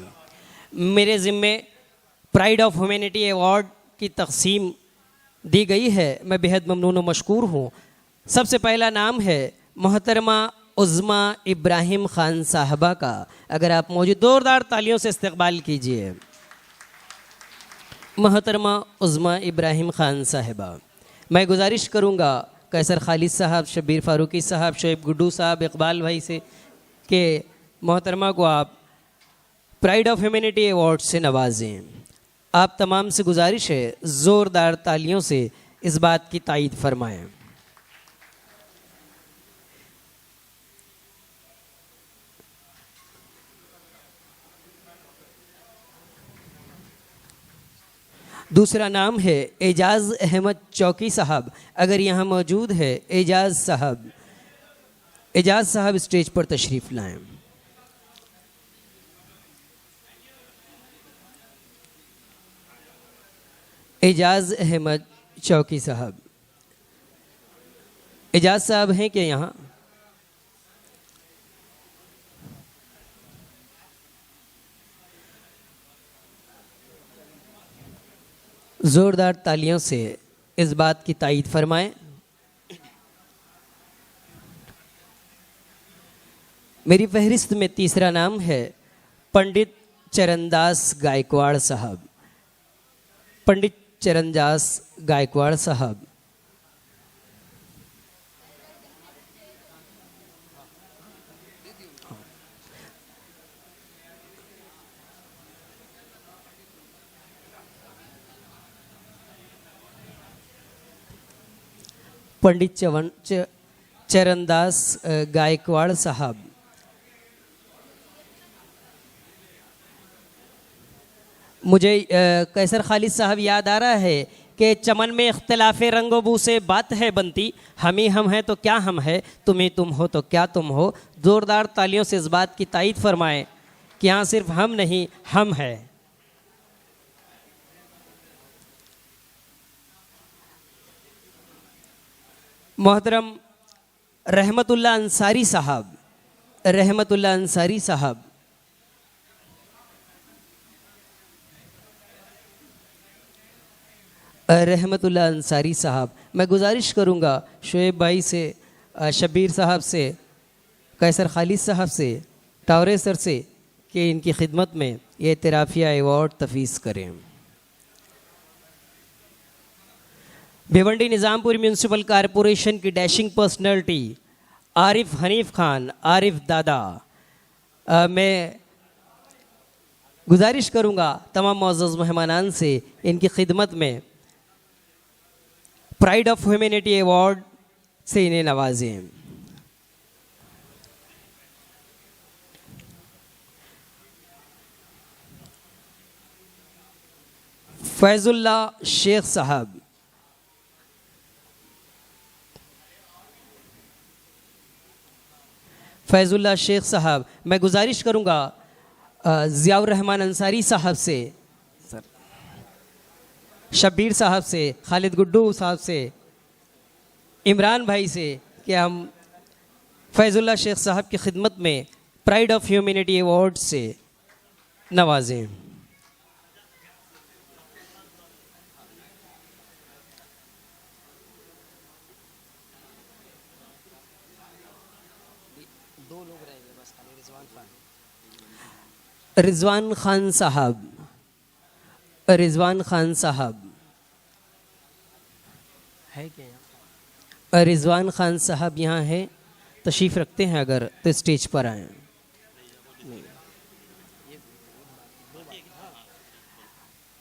मेरे ज़िम्मे प्राइड ऑफ ह्यूमैनिटी अवार्ड की तक़सीम दी गई है। मैं बेहद ममनून व मशकूर हूँ। सबसे पहला नाम है मोहतरमा उज़्मा इब्राहिम ख़ान साहबा का। अगर आप मौजूद, जोरदार तालियों से इस्तकबाल कीजिए। मोहतरमा उज़्मा इब्राहिम ख़ान साहिबा, मैं गुजारिश करूँगा कैसर खालिद साहब, शब्बीर फ़ारूकी साहब, शोएब गुड्डू साहब, इकबाल भाई से कि मोहतरमा को आप प्राइड ऑफ ह्यूमैनिटी अवार्ड से नवाजें। आप तमाम से गुजारिश है ज़ोरदार तालियों से इस बात की तायीद फरमाएं। दूसरा नाम है एजाज़ अहमद चौकी साहब, अगर यहाँ मौजूद है एजाज़ साहब स्टेज पर तशरीफ़ लाएं। एजाज़ अहमद चौकी साहब, एजाज़ साहब हैं क्या यहाँ? ज़ोरदार तालियों से इस बात की तायीद फरमाएं। मेरी फहरिस्त में तीसरा नाम है पंडित चरणदास गायकवाड़ साहब। पंडित चरणदास गायकवाड़ साहब, पंडित चरणदास गायकवाड़ साहब, मुझे कैसर खालिद साहब याद आ रहा है कि चमन में इख्तिलाफ़ रंगो बू से बात है बनती, हम ही हम हैं तो क्या हम है, तुम ही तुम हो तो क्या तुम हो। ज़ोरदार तालियों से इस बात की तायीद फरमाएं कि यहाँ सिर्फ हम नहीं, हम है। मोहतरम रहमतुल्लाह अंसारी साहब, रहमतुल्लाह अंसारी साहब, रहमतुल्लाह अंसारी साहब, मैं गुजारिश करूँगा शोएब भाई से, शब्बीर साहब से, कैसर खालिद साहब से, टावरे सर से कि इनकी खिदमत में ये इतराफ़िया अवार्ड तफवीज़ करें। भिवंडी निज़ामपुर म्यूनसिपल कॉरपोरेशन की डैशिंग पर्सनैलिटी आरिफ हनीफ खान, आरिफ दादा, मैं गुजारिश करूँगा तमाम मुअज़्ज़ज़ मेहमानान से इनकी खिदमत में प्राइड ऑफ ह्यूमैनिटी अवार्ड से इन्हें नवाजें। फैजुल्ला शेख साहब, फैजुल्ला शेख साहब, मैं गुजारिश करूँगा ज़ियाउर रहमान अंसारी साहब से, शब्बीर साहब से, खालिद गुड्डू साहब से, इमरान भाई से कि हम फैजुल्ला शेख साहब की खिदमत में प्राइड ऑफ ह्यूमैनिटी अवार्ड से नवाजें। रिजवान खान साहब, रिजवान खान साहब है क्या? रिजवान खान साहब यहाँ है, तशरीफ़ रखते हैं अगर तो स्टेज पर आए।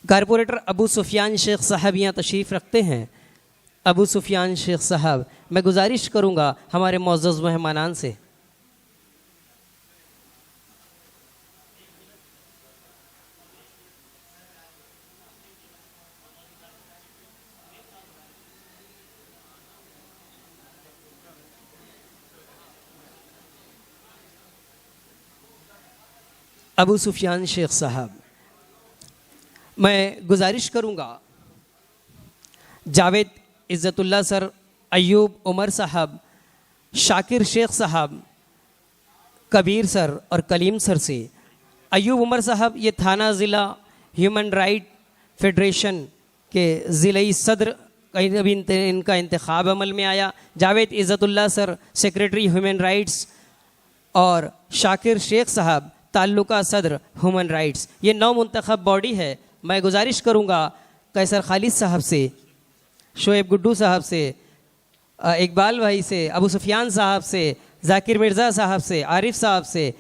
कारपोरेटर अबू सुफियान शेख साहब यहाँ तशरीफ़ रखते हैं। अबू सुफियान शेख साहब, मैं गुजारिश करूँगा हमारे मुअज़्ज़ज़ मेहमानान से अबू सुफियान शेख साहब, मैं गुजारिश करूँगा जावेद इज़्ज़तुल्लाह सर, अयूब उमर साहब, शाकिर शेख साहब, कबीर सर और कलीम सर से। अयूब उमर साहब ये थाना ज़िला ह्यूमन राइट फेडरेशन के ज़िलई सदर, कहीं अभी इनका इंतखाब अमल में आया। Javed Izzatullah sir secretary human rights और शाकिर शेख साहब ताल्लुका सदर ह्यूमन राइट्स। ये नौ मुंतखब बॉडी है। मैं गुजारिश करूँगा कैसर खालिद साहब से, शोएब गुड्डू साहब से, इकबाल भाई से, अबू सुफियान साहब से, जाकिर मिर्ज़ा साहब से, आरिफ साहब से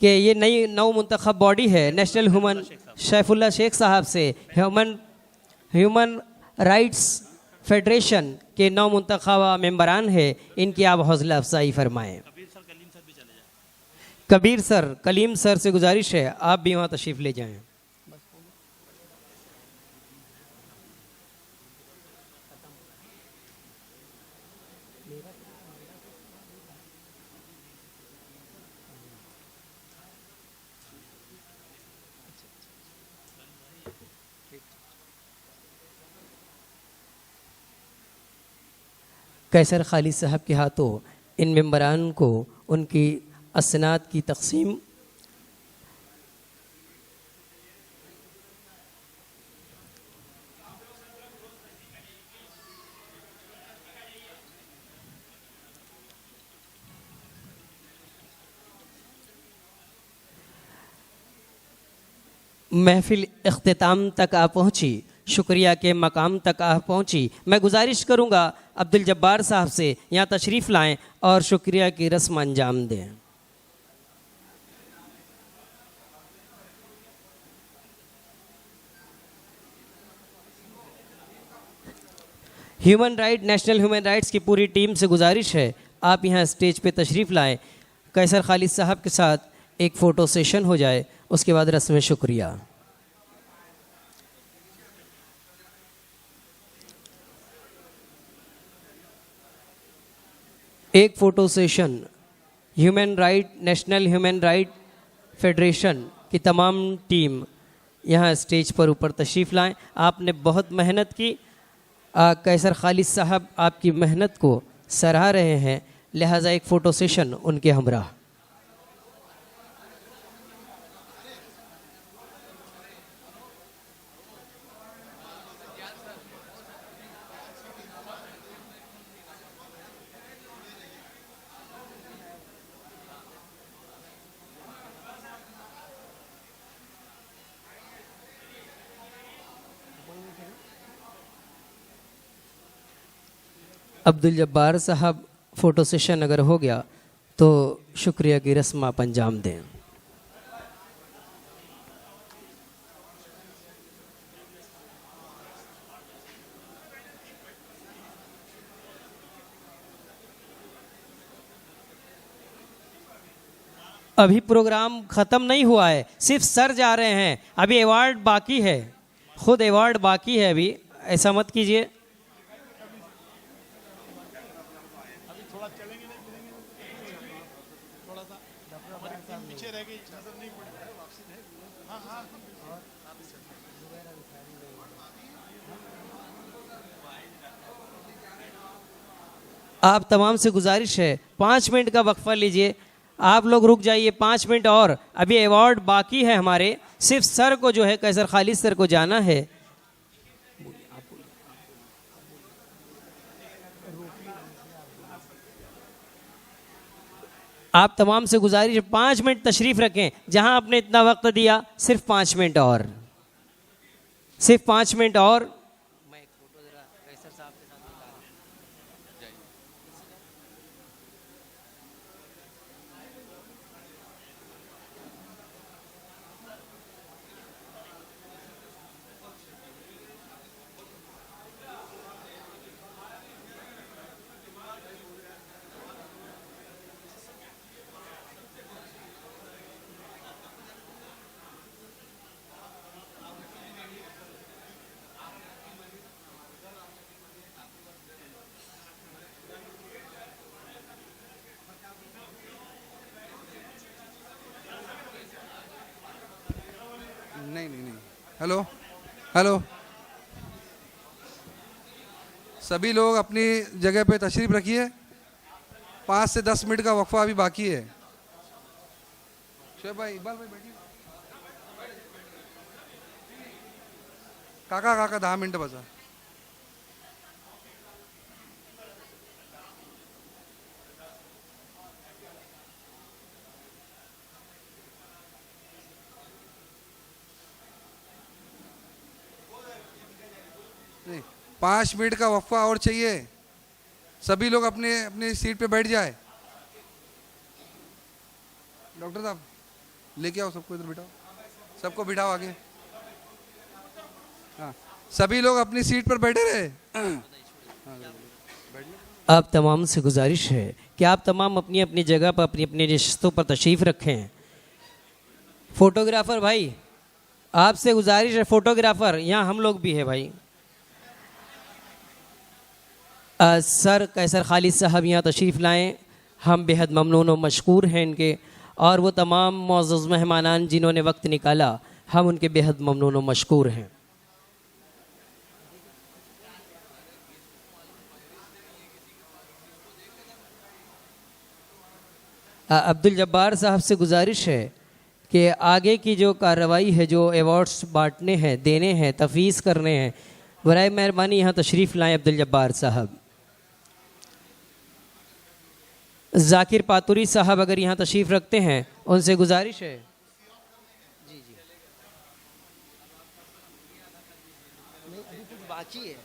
कि ये नई नौ मुंतखब बॉडी है नेशनल ह्यूमन, शैफुल्ला शेख साहब से ह्यूमन राइट्स फेडरेशन के 9 मुंतखबा मेंबरान है, इनकी आप हौसला अफजाई फरमाएँ। कबीर सर, कलीम सर से गुजारिश है आप भी वहाँ तशरीफ़ ले जाएं। कैसर खालिद साहब के हाथों इन मेंबरान को उनकी असनाद की तकसीम महफिल इख्तिताम तक आ पहुंची, शुक्रिया के मकाम तक आ पहुंची। मैं गुजारिश करूंगा अब्दुल जब्बार साहब से यहाँ तशरीफ़ लाएं और शुक्रिया की रस्म अंजाम दें। नेशनल ह्यूमन राइट्स की पूरी टीम से गुजारिश है आप यहाँ स्टेज पे तशरीफ़ लाएं। कैसर खालिद साहब के साथ एक फ़ोटो सेशन हो जाए, उसके बाद रस्म शुक्रिया। एक photo session national human right federation की तमाम टीम यहाँ स्टेज पर ऊपर तशरीफ़ लाएं। आपने बहुत मेहनत की, कैसर खालिद साहब आपकी मेहनत को सराह रहे हैं, लिहाजा एक फ़ोटो सेशन उनके हमरा। अब्दुल जब्बार साहब फ़ोटो सेशन अगर हो गया तो शुक्रिया की रस्म आप अंजाम दें। अभी प्रोग्राम ख़त्म नहीं हुआ है, सिर्फ सर जा रहे हैं, अभी अवार्ड बाकी है, खुद अवार्ड बाकी है, अभी ऐसा मत कीजिए। आप तमाम से गुजारिश है 5 मिनट का वक्फा लीजिए, आप लोग रुक जाइए 5 मिनट और, अभी अवार्ड बाकी है हमारे, सिर्फ सर को जो है कैसर खालिद सर को जाना है। आप तमाम से गुजारिश 5 मिनट तशरीफ रखें, जहां आपने इतना वक्त दिया सिर्फ 5 मिनट और, सिर्फ 5 मिनट और। नहीं। हेलो हेलो, सभी लोग अपनी जगह पे तशरीफ रखिए, 5 से 10 मिनट का वक्फा अभी बाकी है। शोएब भाई, इकबाल भाई बैठिए। काका 10 मिनट बचा। 5 मिनट का वक्फा और चाहिए। सभी लोग अपने अपनी सीट पे बैठ जाए। डॉक्टर साहब लेके आओ, सबको इधर बिठाओ, सबको बिठाओ आगे। हाँ, सभी लोग अपनी सीट पर बैठे रहे। आप तमाम से गुजारिश है कि आप तमाम अपनी अपनी जगह पर अपनी अपनी रिश्तों पर तशरीफ़ रखें। फोटोग्राफर भाई, आपसे गुजारिश है, फोटोग्राफर यहाँ हम लोग भी है भाई। सर कैसर खालिद साहब यहाँ तशरीफ़ लाएं, हम बेहद ममनून और मशकूर हैं इनके, और वो तमाम मुअज़्ज़ज़ मेहमानान जिन्होंने वक्त निकाला, हम उनके बेहद ममनून और मशकूर हैं। अब्दुल जब्बार साहब से गुजारिश है कि आगे की जो कार्रवाई है, जो अवार्ड्स बांटने हैं, देने हैं, तफवीज़ करने हैं, बराए मेहरबानी यहाँ तशरीफ़ लाएं अब्दुल जब्बार साहब। जाकिर पातुरी साहब अगर यहाँ तशरीफ़ रखते हैं, उनसे गुजारिश है। जी जी, अभी कुछ बाकी है।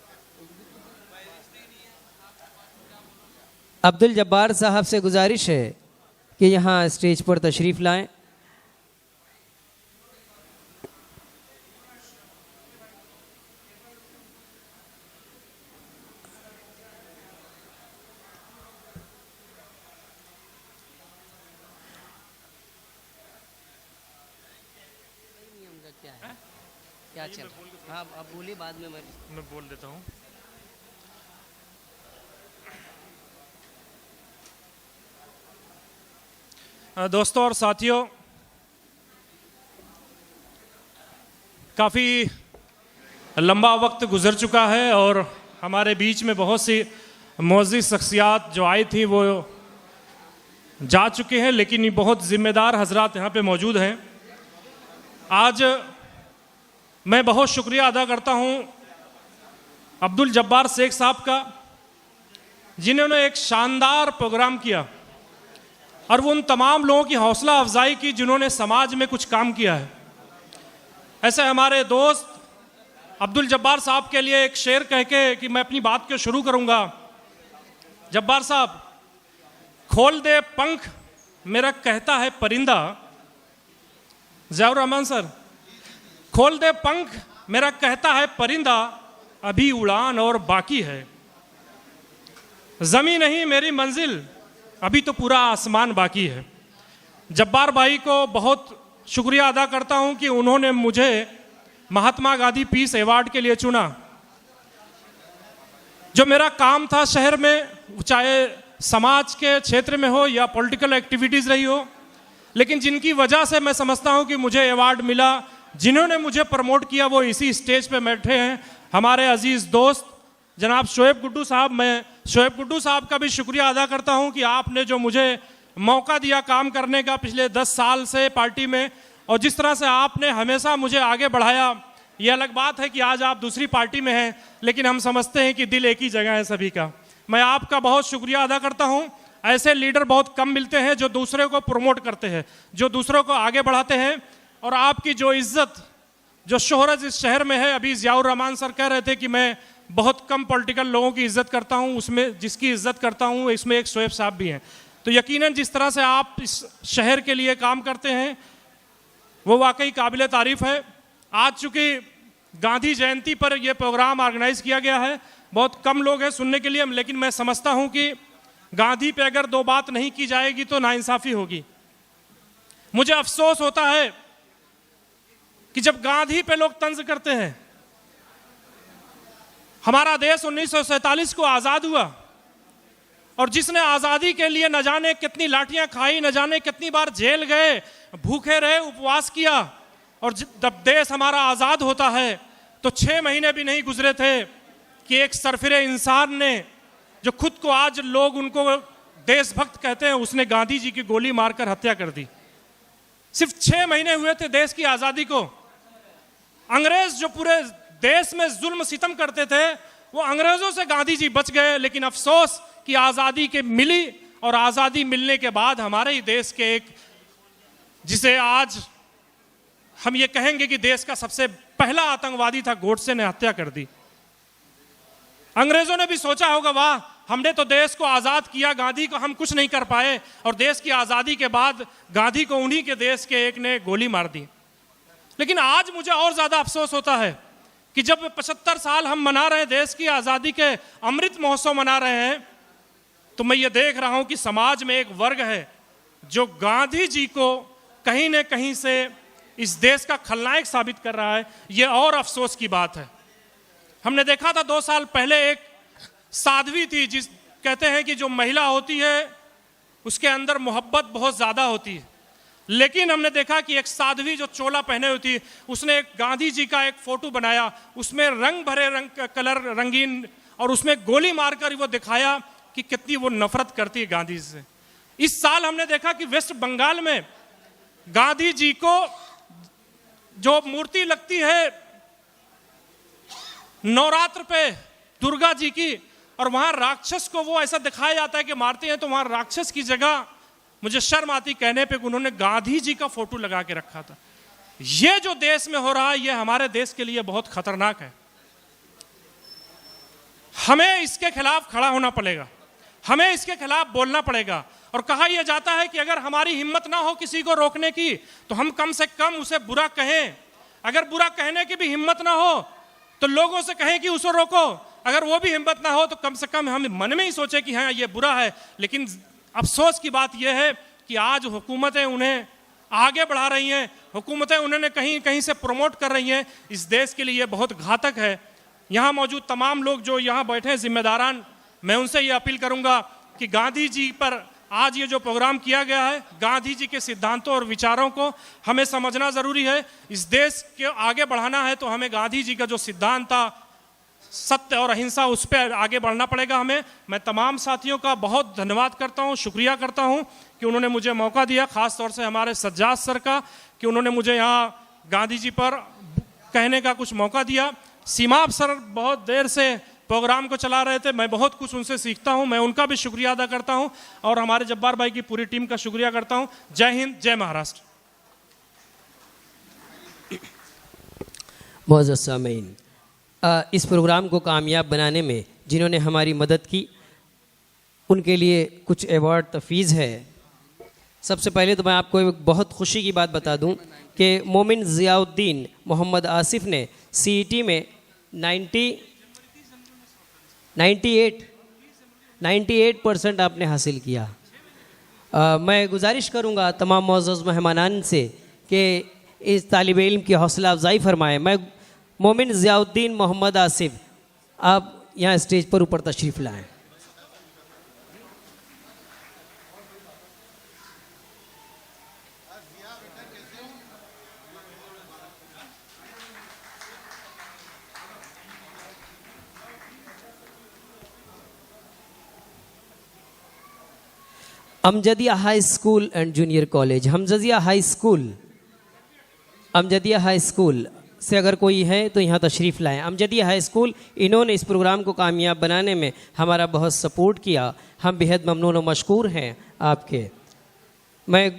अब्दुल जब्बार साहब से गुजारिश है कि यहाँ स्टेज पर तशरीफ़ लाएं। क्या चल रहा है? हाँ, अब बोलिए, बाद में मैं बोल देता हूँ। दोस्तों और साथियों, काफ़ी लंबा वक्त गुजर चुका है और हमारे बीच में बहुत सी मुअज़्ज़िज़ शख्सियात जो आई थी वो जा चुके हैं, लेकिन ये बहुत ज़िम्मेदार हजरात यहाँ पे मौजूद हैं। आज मैं बहुत शुक्रिया अदा करता हूँ अब्दुल जब्बार शेख साहब का, जिन्होंने एक शानदार प्रोग्राम किया और वो उन तमाम लोगों की हौसला अफजाई की जिन्होंने समाज में कुछ काम किया है। ऐसे हमारे दोस्त अब्दुल जब्बार साहब के लिए एक शेर कह के कि मैं अपनी बात को शुरू करूंगा। जब्बार साहब, खोल दे पंख मेरा कहता है परिंदा। ज़ियाउर रहमान सर, खोल दे पंख मेरा कहता है परिंदा, अभी उड़ान और बाकी है। ज़मीं नहीं मेरी मंजिल, अभी तो पूरा आसमान बाकी है। जब्बार भाई को बहुत शुक्रिया अदा करता हूं कि उन्होंने मुझे महात्मा गांधी पीस अवार्ड के लिए चुना। जो मेरा काम था शहर में, चाहे समाज के क्षेत्र में हो या पॉलिटिकल एक्टिविटीज़ रही हो, लेकिन जिनकी वजह से मैं समझता हूं कि मुझे अवार्ड मिला, जिन्होंने मुझे प्रमोट किया, वो इसी स्टेज पे बैठे हैं, हमारे अजीज़ दोस्त जनाब शोएब गुड्डू साहब। मैं शोएब गुड्डू साहब का भी शुक्रिया अदा करता हूं कि आपने जो मुझे मौका दिया काम करने का पिछले 10 साल से पार्टी में, और जिस तरह से आपने हमेशा मुझे आगे बढ़ाया। ये अलग बात है कि आज आप दूसरी पार्टी में हैं, लेकिन हम समझते हैं कि दिल एक ही जगह है सभी का। मैं आपका बहुत शुक्रिया अदा करता हूं। ऐसे लीडर बहुत कम मिलते हैं जो दूसरे को प्रमोट करते हैं, जो दूसरों को आगे बढ़ाते हैं। और आपकी जो इज्जत, जो शोहरत इस शहर में है, अभी ज़ियाउर रहमान सर कह रहे थे कि मैं बहुत कम पॉलिटिकल लोगों की इज्जत करता हूं, उसमें जिसकी इज्जत करता हूं इसमें एक शोएब साहब भी हैं। तो यकीनन जिस तरह से आप इस शहर के लिए काम करते हैं वो वाकई काबिल तारीफ़ है। आज चूँकि गांधी जयंती पर यह प्रोग्राम ऑर्गेनाइज किया गया है, बहुत कम लोग हैं सुनने के लिए, लेकिन मैं समझता हूं कि गांधी पे अगर 2 बात नहीं की जाएगी तो नाइंसाफ़ी होगी। मुझे अफसोस होता है कि जब गांधी पे लोग तंज करते हैं। हमारा देश 1947 को आज़ाद हुआ और जिसने आज़ादी के लिए न जाने कितनी लाठियां खाई, न जाने कितनी बार जेल गए, भूखे रहे, उपवास किया, और जब देश हमारा आज़ाद होता है तो 6 महीने भी नहीं गुजरे थे कि एक सरफिरे इंसान ने, जो खुद को आज लोग उनको देशभक्त कहते हैं, उसने गांधी जी की गोली मारकर हत्या कर दी। सिर्फ 6 महीने हुए थे देश की आज़ादी को। अंग्रेज जो पूरे देश में जुल्म सितम करते थे, वो अंग्रेजों से गांधी जी बच गए। लेकिन अफसोस कि आज़ादी के मिली, और आज़ादी मिलने के बाद हमारे ही देश के एक, जिसे आज हम ये कहेंगे कि देश का सबसे पहला आतंकवादी था, गोडसे ने हत्या कर दी। अंग्रेजों ने भी सोचा होगा, वाह हमने तो देश को आज़ाद किया, गांधी को हम कुछ नहीं कर पाए, और देश की आज़ादी के बाद गांधी को उन्हीं के देश के एक ने गोली मार दी। लेकिन आज मुझे और ज़्यादा अफसोस होता है कि जब 75 साल हम मना रहे हैं, देश की आज़ादी के अमृत महोत्सव मना रहे हैं, तो मैं ये देख रहा हूं कि समाज में एक वर्ग है जो गांधी जी को कहीं न कहीं से इस देश का खलनायक साबित कर रहा है। ये और अफसोस की बात है। हमने देखा था 2 साल पहले एक साध्वी थी, जिस कहते हैं कि जो महिला होती है उसके अंदर मोहब्बत बहुत ज़्यादा होती है, लेकिन हमने देखा कि एक साध्वी जो चोला पहने हुई थी, उसने एक गांधी जी का एक फोटो बनाया, उसमें रंग भरे कलर रंगीन, और उसमें गोली मारकर वो दिखाया कि कितनी वो नफरत करती है गांधी जी से। इस साल हमने देखा कि वेस्ट बंगाल में गांधी जी को जो मूर्ति लगती है नवरात्र पे दुर्गा जी की, और वहां राक्षस को वो ऐसा दिखाया जाता है कि मारते हैं, तो वहां राक्षस की जगह मुझे शर्म आती कहने पे उन्होंने गांधी जी का फोटो लगा के रखा था। ये जो देश में हो रहा है, ये हमारे देश के लिए बहुत खतरनाक है। हमें इसके खिलाफ खड़ा होना पड़ेगा, हमें इसके खिलाफ बोलना पड़ेगा। और कहा यह जाता है कि अगर हमारी हिम्मत ना हो किसी को रोकने की, तो हम कम से कम उसे बुरा कहें। अगर बुरा कहने की भी हिम्मत ना हो तो लोगों से कहें कि उसे रोको। अगर वो भी हिम्मत ना हो तो कम से कम हम मन में ही सोचे कि हाँ ये बुरा है। लेकिन अफसोस की बात यह है कि आज हुकूमतें उन्हें आगे बढ़ा रही हैं, हुकूमतें उन्हें कहीं कहीं से प्रमोट कर रही हैं। इस देश के लिए बहुत घातक है। यहाँ मौजूद तमाम लोग जो यहाँ बैठे हैं जिम्मेदारान, मैं उनसे ये अपील करूँगा कि गांधी जी पर आज ये जो प्रोग्राम किया गया है, गांधी जी के सिद्धांतों और विचारों को हमें समझना ज़रूरी है। इस देश के आगे बढ़ाना है तो हमें गांधी जी का जो सिद्धांत था, सत्य और अहिंसा, उस पर आगे बढ़ना पड़ेगा हमें। मैं तमाम साथियों का बहुत धन्यवाद करता हूँ, शुक्रिया करता हूँ कि उन्होंने मुझे मौका दिया, ख़ास तौर से हमारे सज्जाद सर का कि उन्होंने मुझे यहाँ गांधी जी पर कहने का कुछ मौका दिया। सीमा सर बहुत देर से प्रोग्राम को चला रहे थे, मैं बहुत कुछ उनसे सीखता हूं, मैं उनका भी शुक्रिया अदा करता हूं और हमारे जब्बार भाई की पूरी टीम का शुक्रिया करता हूं। जय हिंद, जय महाराष्ट्र। मुअज़्ज़ज़ सामीन, इस प्रोग्राम को कामयाब बनाने में जिन्होंने हमारी मदद की, उनके लिए कुछ अवार्ड तफवीज़ है। सबसे पहले तो मैं आपको एक बहुत खुशी की बात बता दूं कि मोमिन ज़ियाउद्दीन मोहम्मद आसिफ ने CET में 98% आपने हासिल किया। मैं गुजारिश करूंगा तमाम मुअज़्ज़ज़ मेहमानान से कि इस तालिब इल्म की हौसला अफजाई फरमाएँ। मैं मोमिन ज़ियाउद्दीन मोहम्मद आसिफ, आप यहाँ स्टेज पर ऊपर तशरीफ़ लाएँ। Amjadiya high school and junior college, Hamjadiya high school, Amjadiya high school से अगर कोई है तो यहाँ तशरीफ़ लाएँ। अमजदिया हाई स्कूल, इन्होंने इस प्रोग्राम को कामयाब बनाने में हमारा बहुत सपोर्ट किया। हम बेहद ममनून व मशकूर हैं आपके। मैं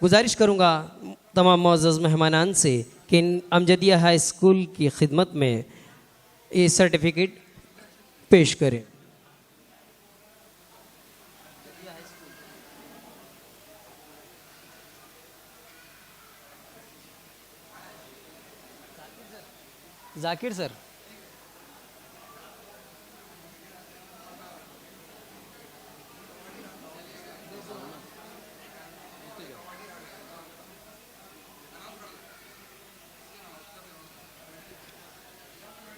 गुजारिश करूँगा तमाम मुअज़्ज़ज़ मेहमानान से कि अमजदिया हाई स्कूल की खिदमत में ये सर्टिफिकेट पेश करें। जाकिर सर,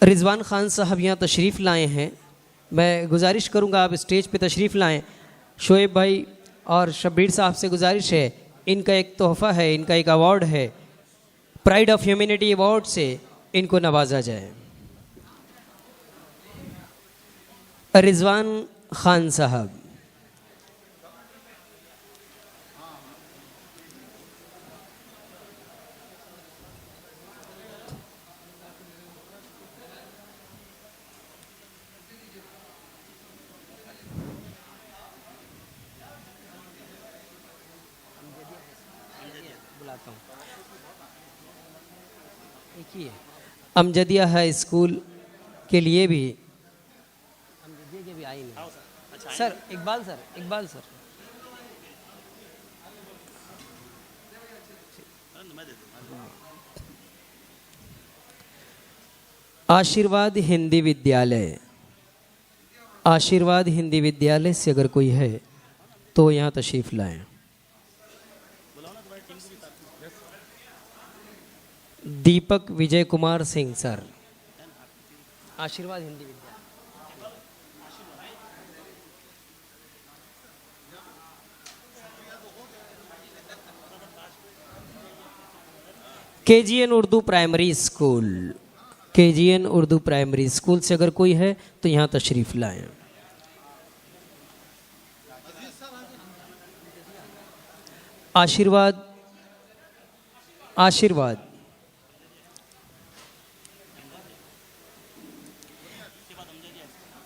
रिजवान खान साहब यहाँ तशरीफ़ लाए हैं। मैं गुजारिश करूँगा आप स्टेज पे तशरीफ़ लाएं। शोएब भाई और शब्बीर साहब से गुजारिश है, इनका एक तोहफ़ा है, इनका एक अवार्ड है, प्राइड ऑफ ह्यूमैनिटी अवार्ड से इनको नवाजा जाए। रिजवान खान साहब, बुलाता हूँ। अमजदिया हाई स्कूल के लिए भी आई नहीं sir. Iqbal sir, Iqbal sir. आशीर्वाद हिंदी विद्यालय, आशीर्वाद हिंदी विद्यालय से अगर कोई है तो यहाँ तशरीफ लाएं। दीपक विजय कुमार सिंह सर, आशीर्वाद हिंदी विद्यालय। KGN Urdu primary school, KGN Urdu primary school से अगर कोई है तो यहाँ तशरीफ लाएं। आशीर्वाद, आशीर्वाद।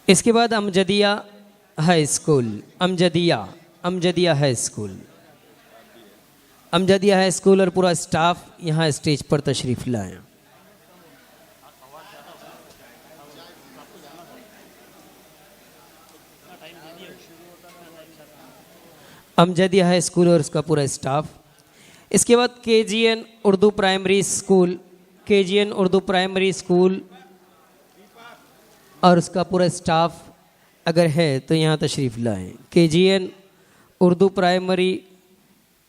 इसके बाद Amjadia high school, Amjadia, Amjadia high school, Amjadiya high school और पूरा स्टाफ यहाँ स्टेज पर तशरीफ लाएं। अमजदिया हाई स्कूल और उसका पूरा स्टाफ। इसके बाद KGN Urdu primary school, KGN Urdu primary school और उसका पूरा स्टाफ अगर है तो यहाँ तशरीफ़ लाएं। KGN Urdu primary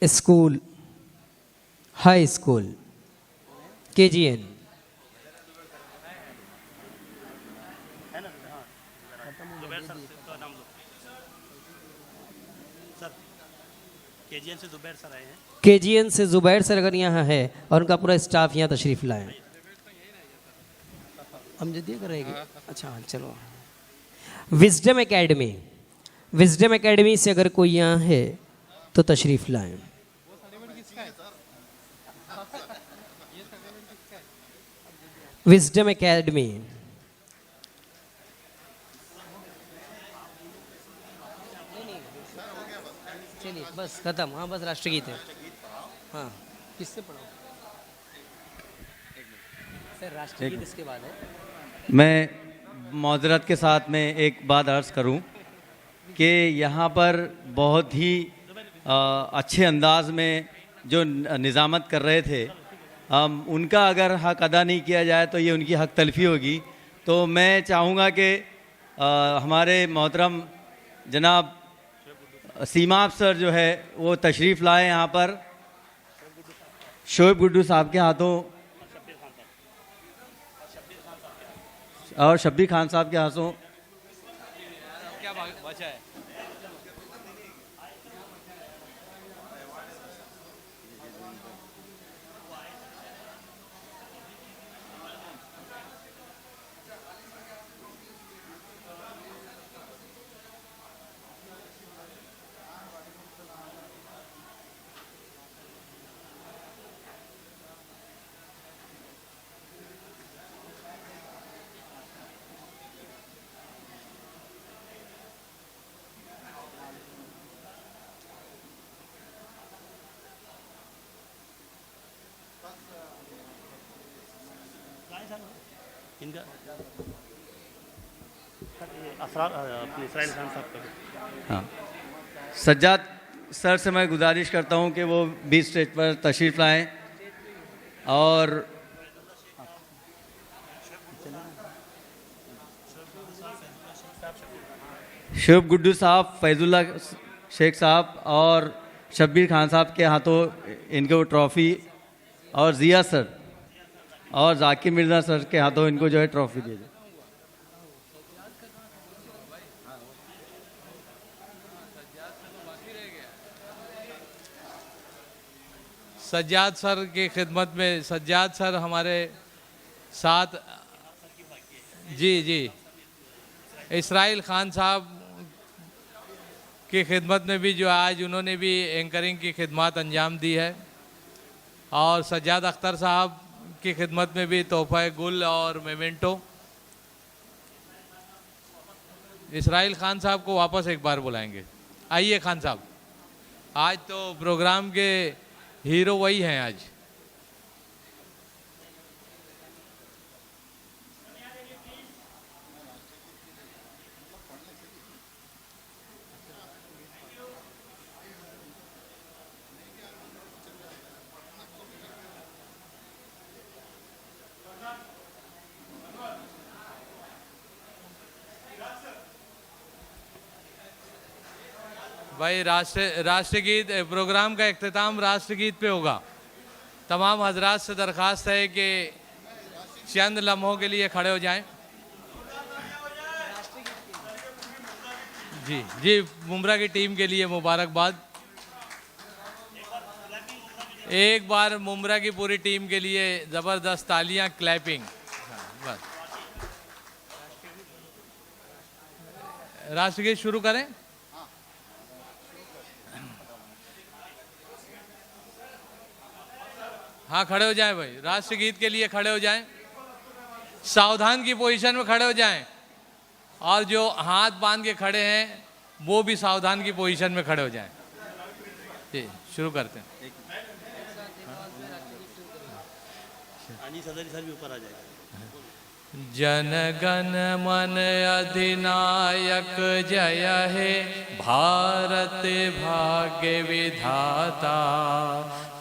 school, high school, KGN. KGN से जुबैर सर आए हैं। केजीएन से जुबैर सर अगर यहाँ है और उनका पूरा स्टाफ यहाँ तशरीफ़ लाएं। अमजदिया का रहेगी। अच्छा चलो। विजडम एकेडमी, विजडम एकेडमी से अगर कोई यहाँ है तो तशरीफ़ लाएं। Wisdom academy. चलिए बस खत्म। हाँ बस राष्ट्रगीत है। हाँ किससे पढ़ाओ सर? राष्ट्रगीत इसके बाद है। मैं मौजरत के साथ में एक बात अर्ज़ करूं कि यहाँ पर बहुत ही अच्छे अंदाज में जो निज़ामत कर रहे थे, उनका अगर हक़ अदा नहीं किया जाए तो ये उनकी हक़ तलफ़ी होगी। तो मैं चाहूँगा कि हमारे मोहतरम जनाब सीमा सर जो है वो तशरीफ़ लाएँ यहाँ पर। शोएब गुड्डू साहब के हाथों और शब्बीर खान साहब के हाथों। क्या बचा है? इनका अपने इसराइल खान साहब का। हाँ, सज्जाद सर से मैं गुजारिश करता हूँ कि वो बीच स्टेज पर तशरीफ़ लाएँ। और शोएब गुड्डू साहब, फैजुल्ला शेख साहब और शब्बीर खान साहब के हाथों इनको ट्रॉफ़ी, और ज़िया सर और जाकिर मिर्ज़ा सर के हाथों इनको जो है ट्रॉफ़ी दी जाए। सज्जाद सर की खिदमत में, सज्जाद सर हमारे साथ, जी इसराइल खान साहब की खिदमत में भी जो आज उन्होंने भी एंकरिंग की खिदमत अंजाम दी है, और सज्जाद अख्तर साहब की खिदमत में भी तोहफ़ा गुल और मेमेंटो। इसराइल खान साहब को वापस एक बार बुलाएंगे। आइए खान साहब, आज तो प्रोग्राम के हीरो वही हैं आज। भाई राष्ट्रगीत प्रोग्राम का इख्तिताम राष्ट्रगीत पे होगा। तमाम हजरात से दरख्वास्त है कि चंद लम्हों के लिए खड़े हो जाएं। जी जी, मुमरा की टीम के लिए मुबारकबाद। एक बार मुमरा की पूरी टीम के लिए ज़बरदस्त तालियां, क्लैपिंग। बस राष्ट्रगीत शुरू करें। हाँ, खड़े हो जाएं भाई, राष्ट्रगीत के लिए खड़े हो जाएं। सावधान की पोजीशन में खड़े हो जाएं और जो हाथ बांध के खड़े हैं वो भी सावधान की पोजीशन में खड़े हो जाएं। जी, शुरू करते हैं। जन गण मन अधिनायक जय हे, भारत भाग्य विधाता।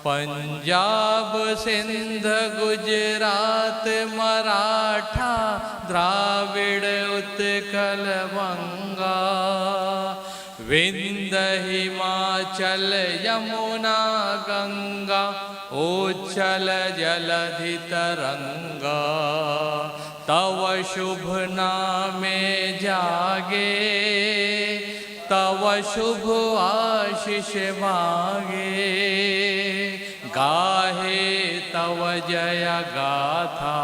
पंजाब सिंध गुजरात मराठा, द्राविड़ उत्कल बंगा। विंध्य हिमाचल यमुना गंगा, उच्छल जलधि तरंगा। तव शुभ नामे जागे, तव शुभ आशीष मांगे। गाहे तव जय गाथा,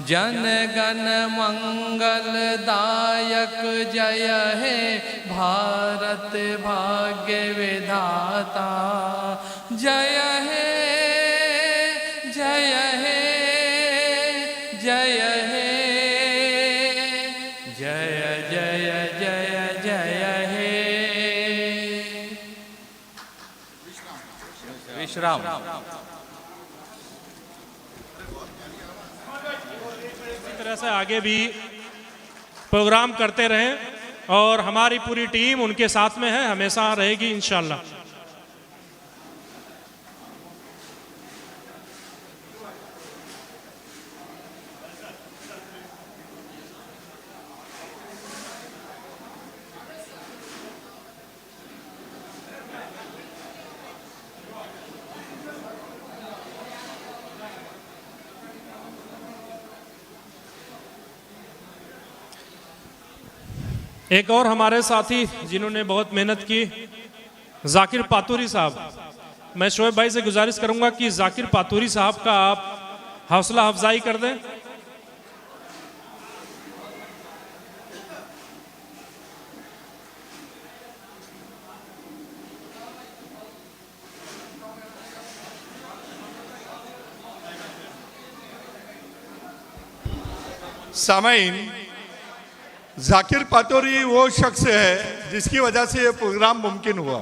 जन गण मंगल दायक जय हे, भारत भाग्य विधाता। जय हे जय हे जय हे, जय जय जय जय हे। विश्राम। इसी तरह से आगे भी प्रोग्राम करते रहें और हमारी पूरी टीम उनके साथ में है, हमेशा रहेगी इंशाल्लाह। एक और हमारे साथी जिन्होंने बहुत मेहनत की, जाकिर पातूरी साहब। मैं शोएब भाई से गुजारिश करूंगा कि जाकिर पातूरी साहब का आप हौसला अफजाई कर दें। सामईन, जाकिर पातोरी वो शख्स है जिसकी वजह से ये प्रोग्राम मुमकिन हुआ।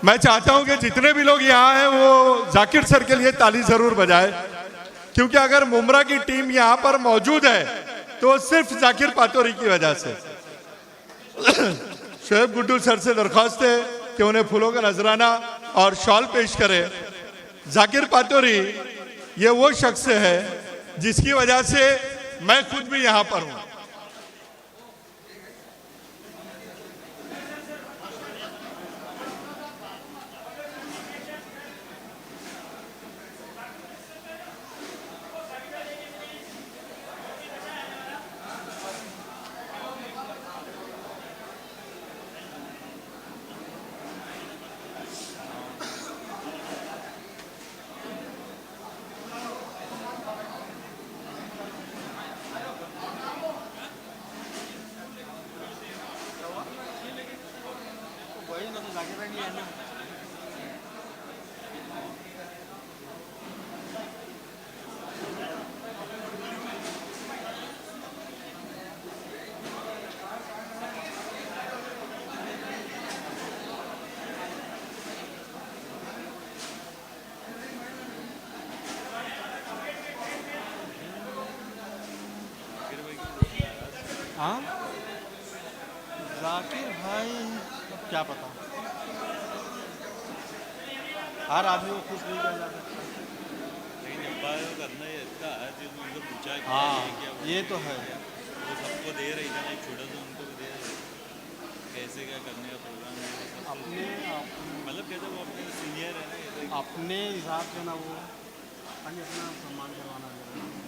मैं चाहता हूं कि जितने भी लोग यहाँ हैं वो जाकिर सर के लिए ताली जरूर बजाए, क्योंकि अगर मुमरा की टीम यहाँ पर मौजूद है तो सिर्फ जाकिर पातोरी की वजह से। शोएब गुड्डू सर से दरख्वास्त है कि उन्हें फूलों का नजराना और शॉल पेश करें। जाकिर पातोरी ये वो शख्स है जिसकी वजह से मैं खुद भी यहां पर हूं। हाँ, जाकिर भाई क्या पता, हर आदमी को खुश नहीं कर जाता। करना है इसका है जो उनको पूछा हाँ, ये तो है। वो सबको दे रही था ना, छोटा सा उनको भी दे रही। कैसे क्या करने का प्रोग्राम है वो सब अपने मतलब कहते वो अपने सीनियर है ना ये तो अपने हिसाब से ना वो खाली अपना सम्मान करवाना जरूरी है।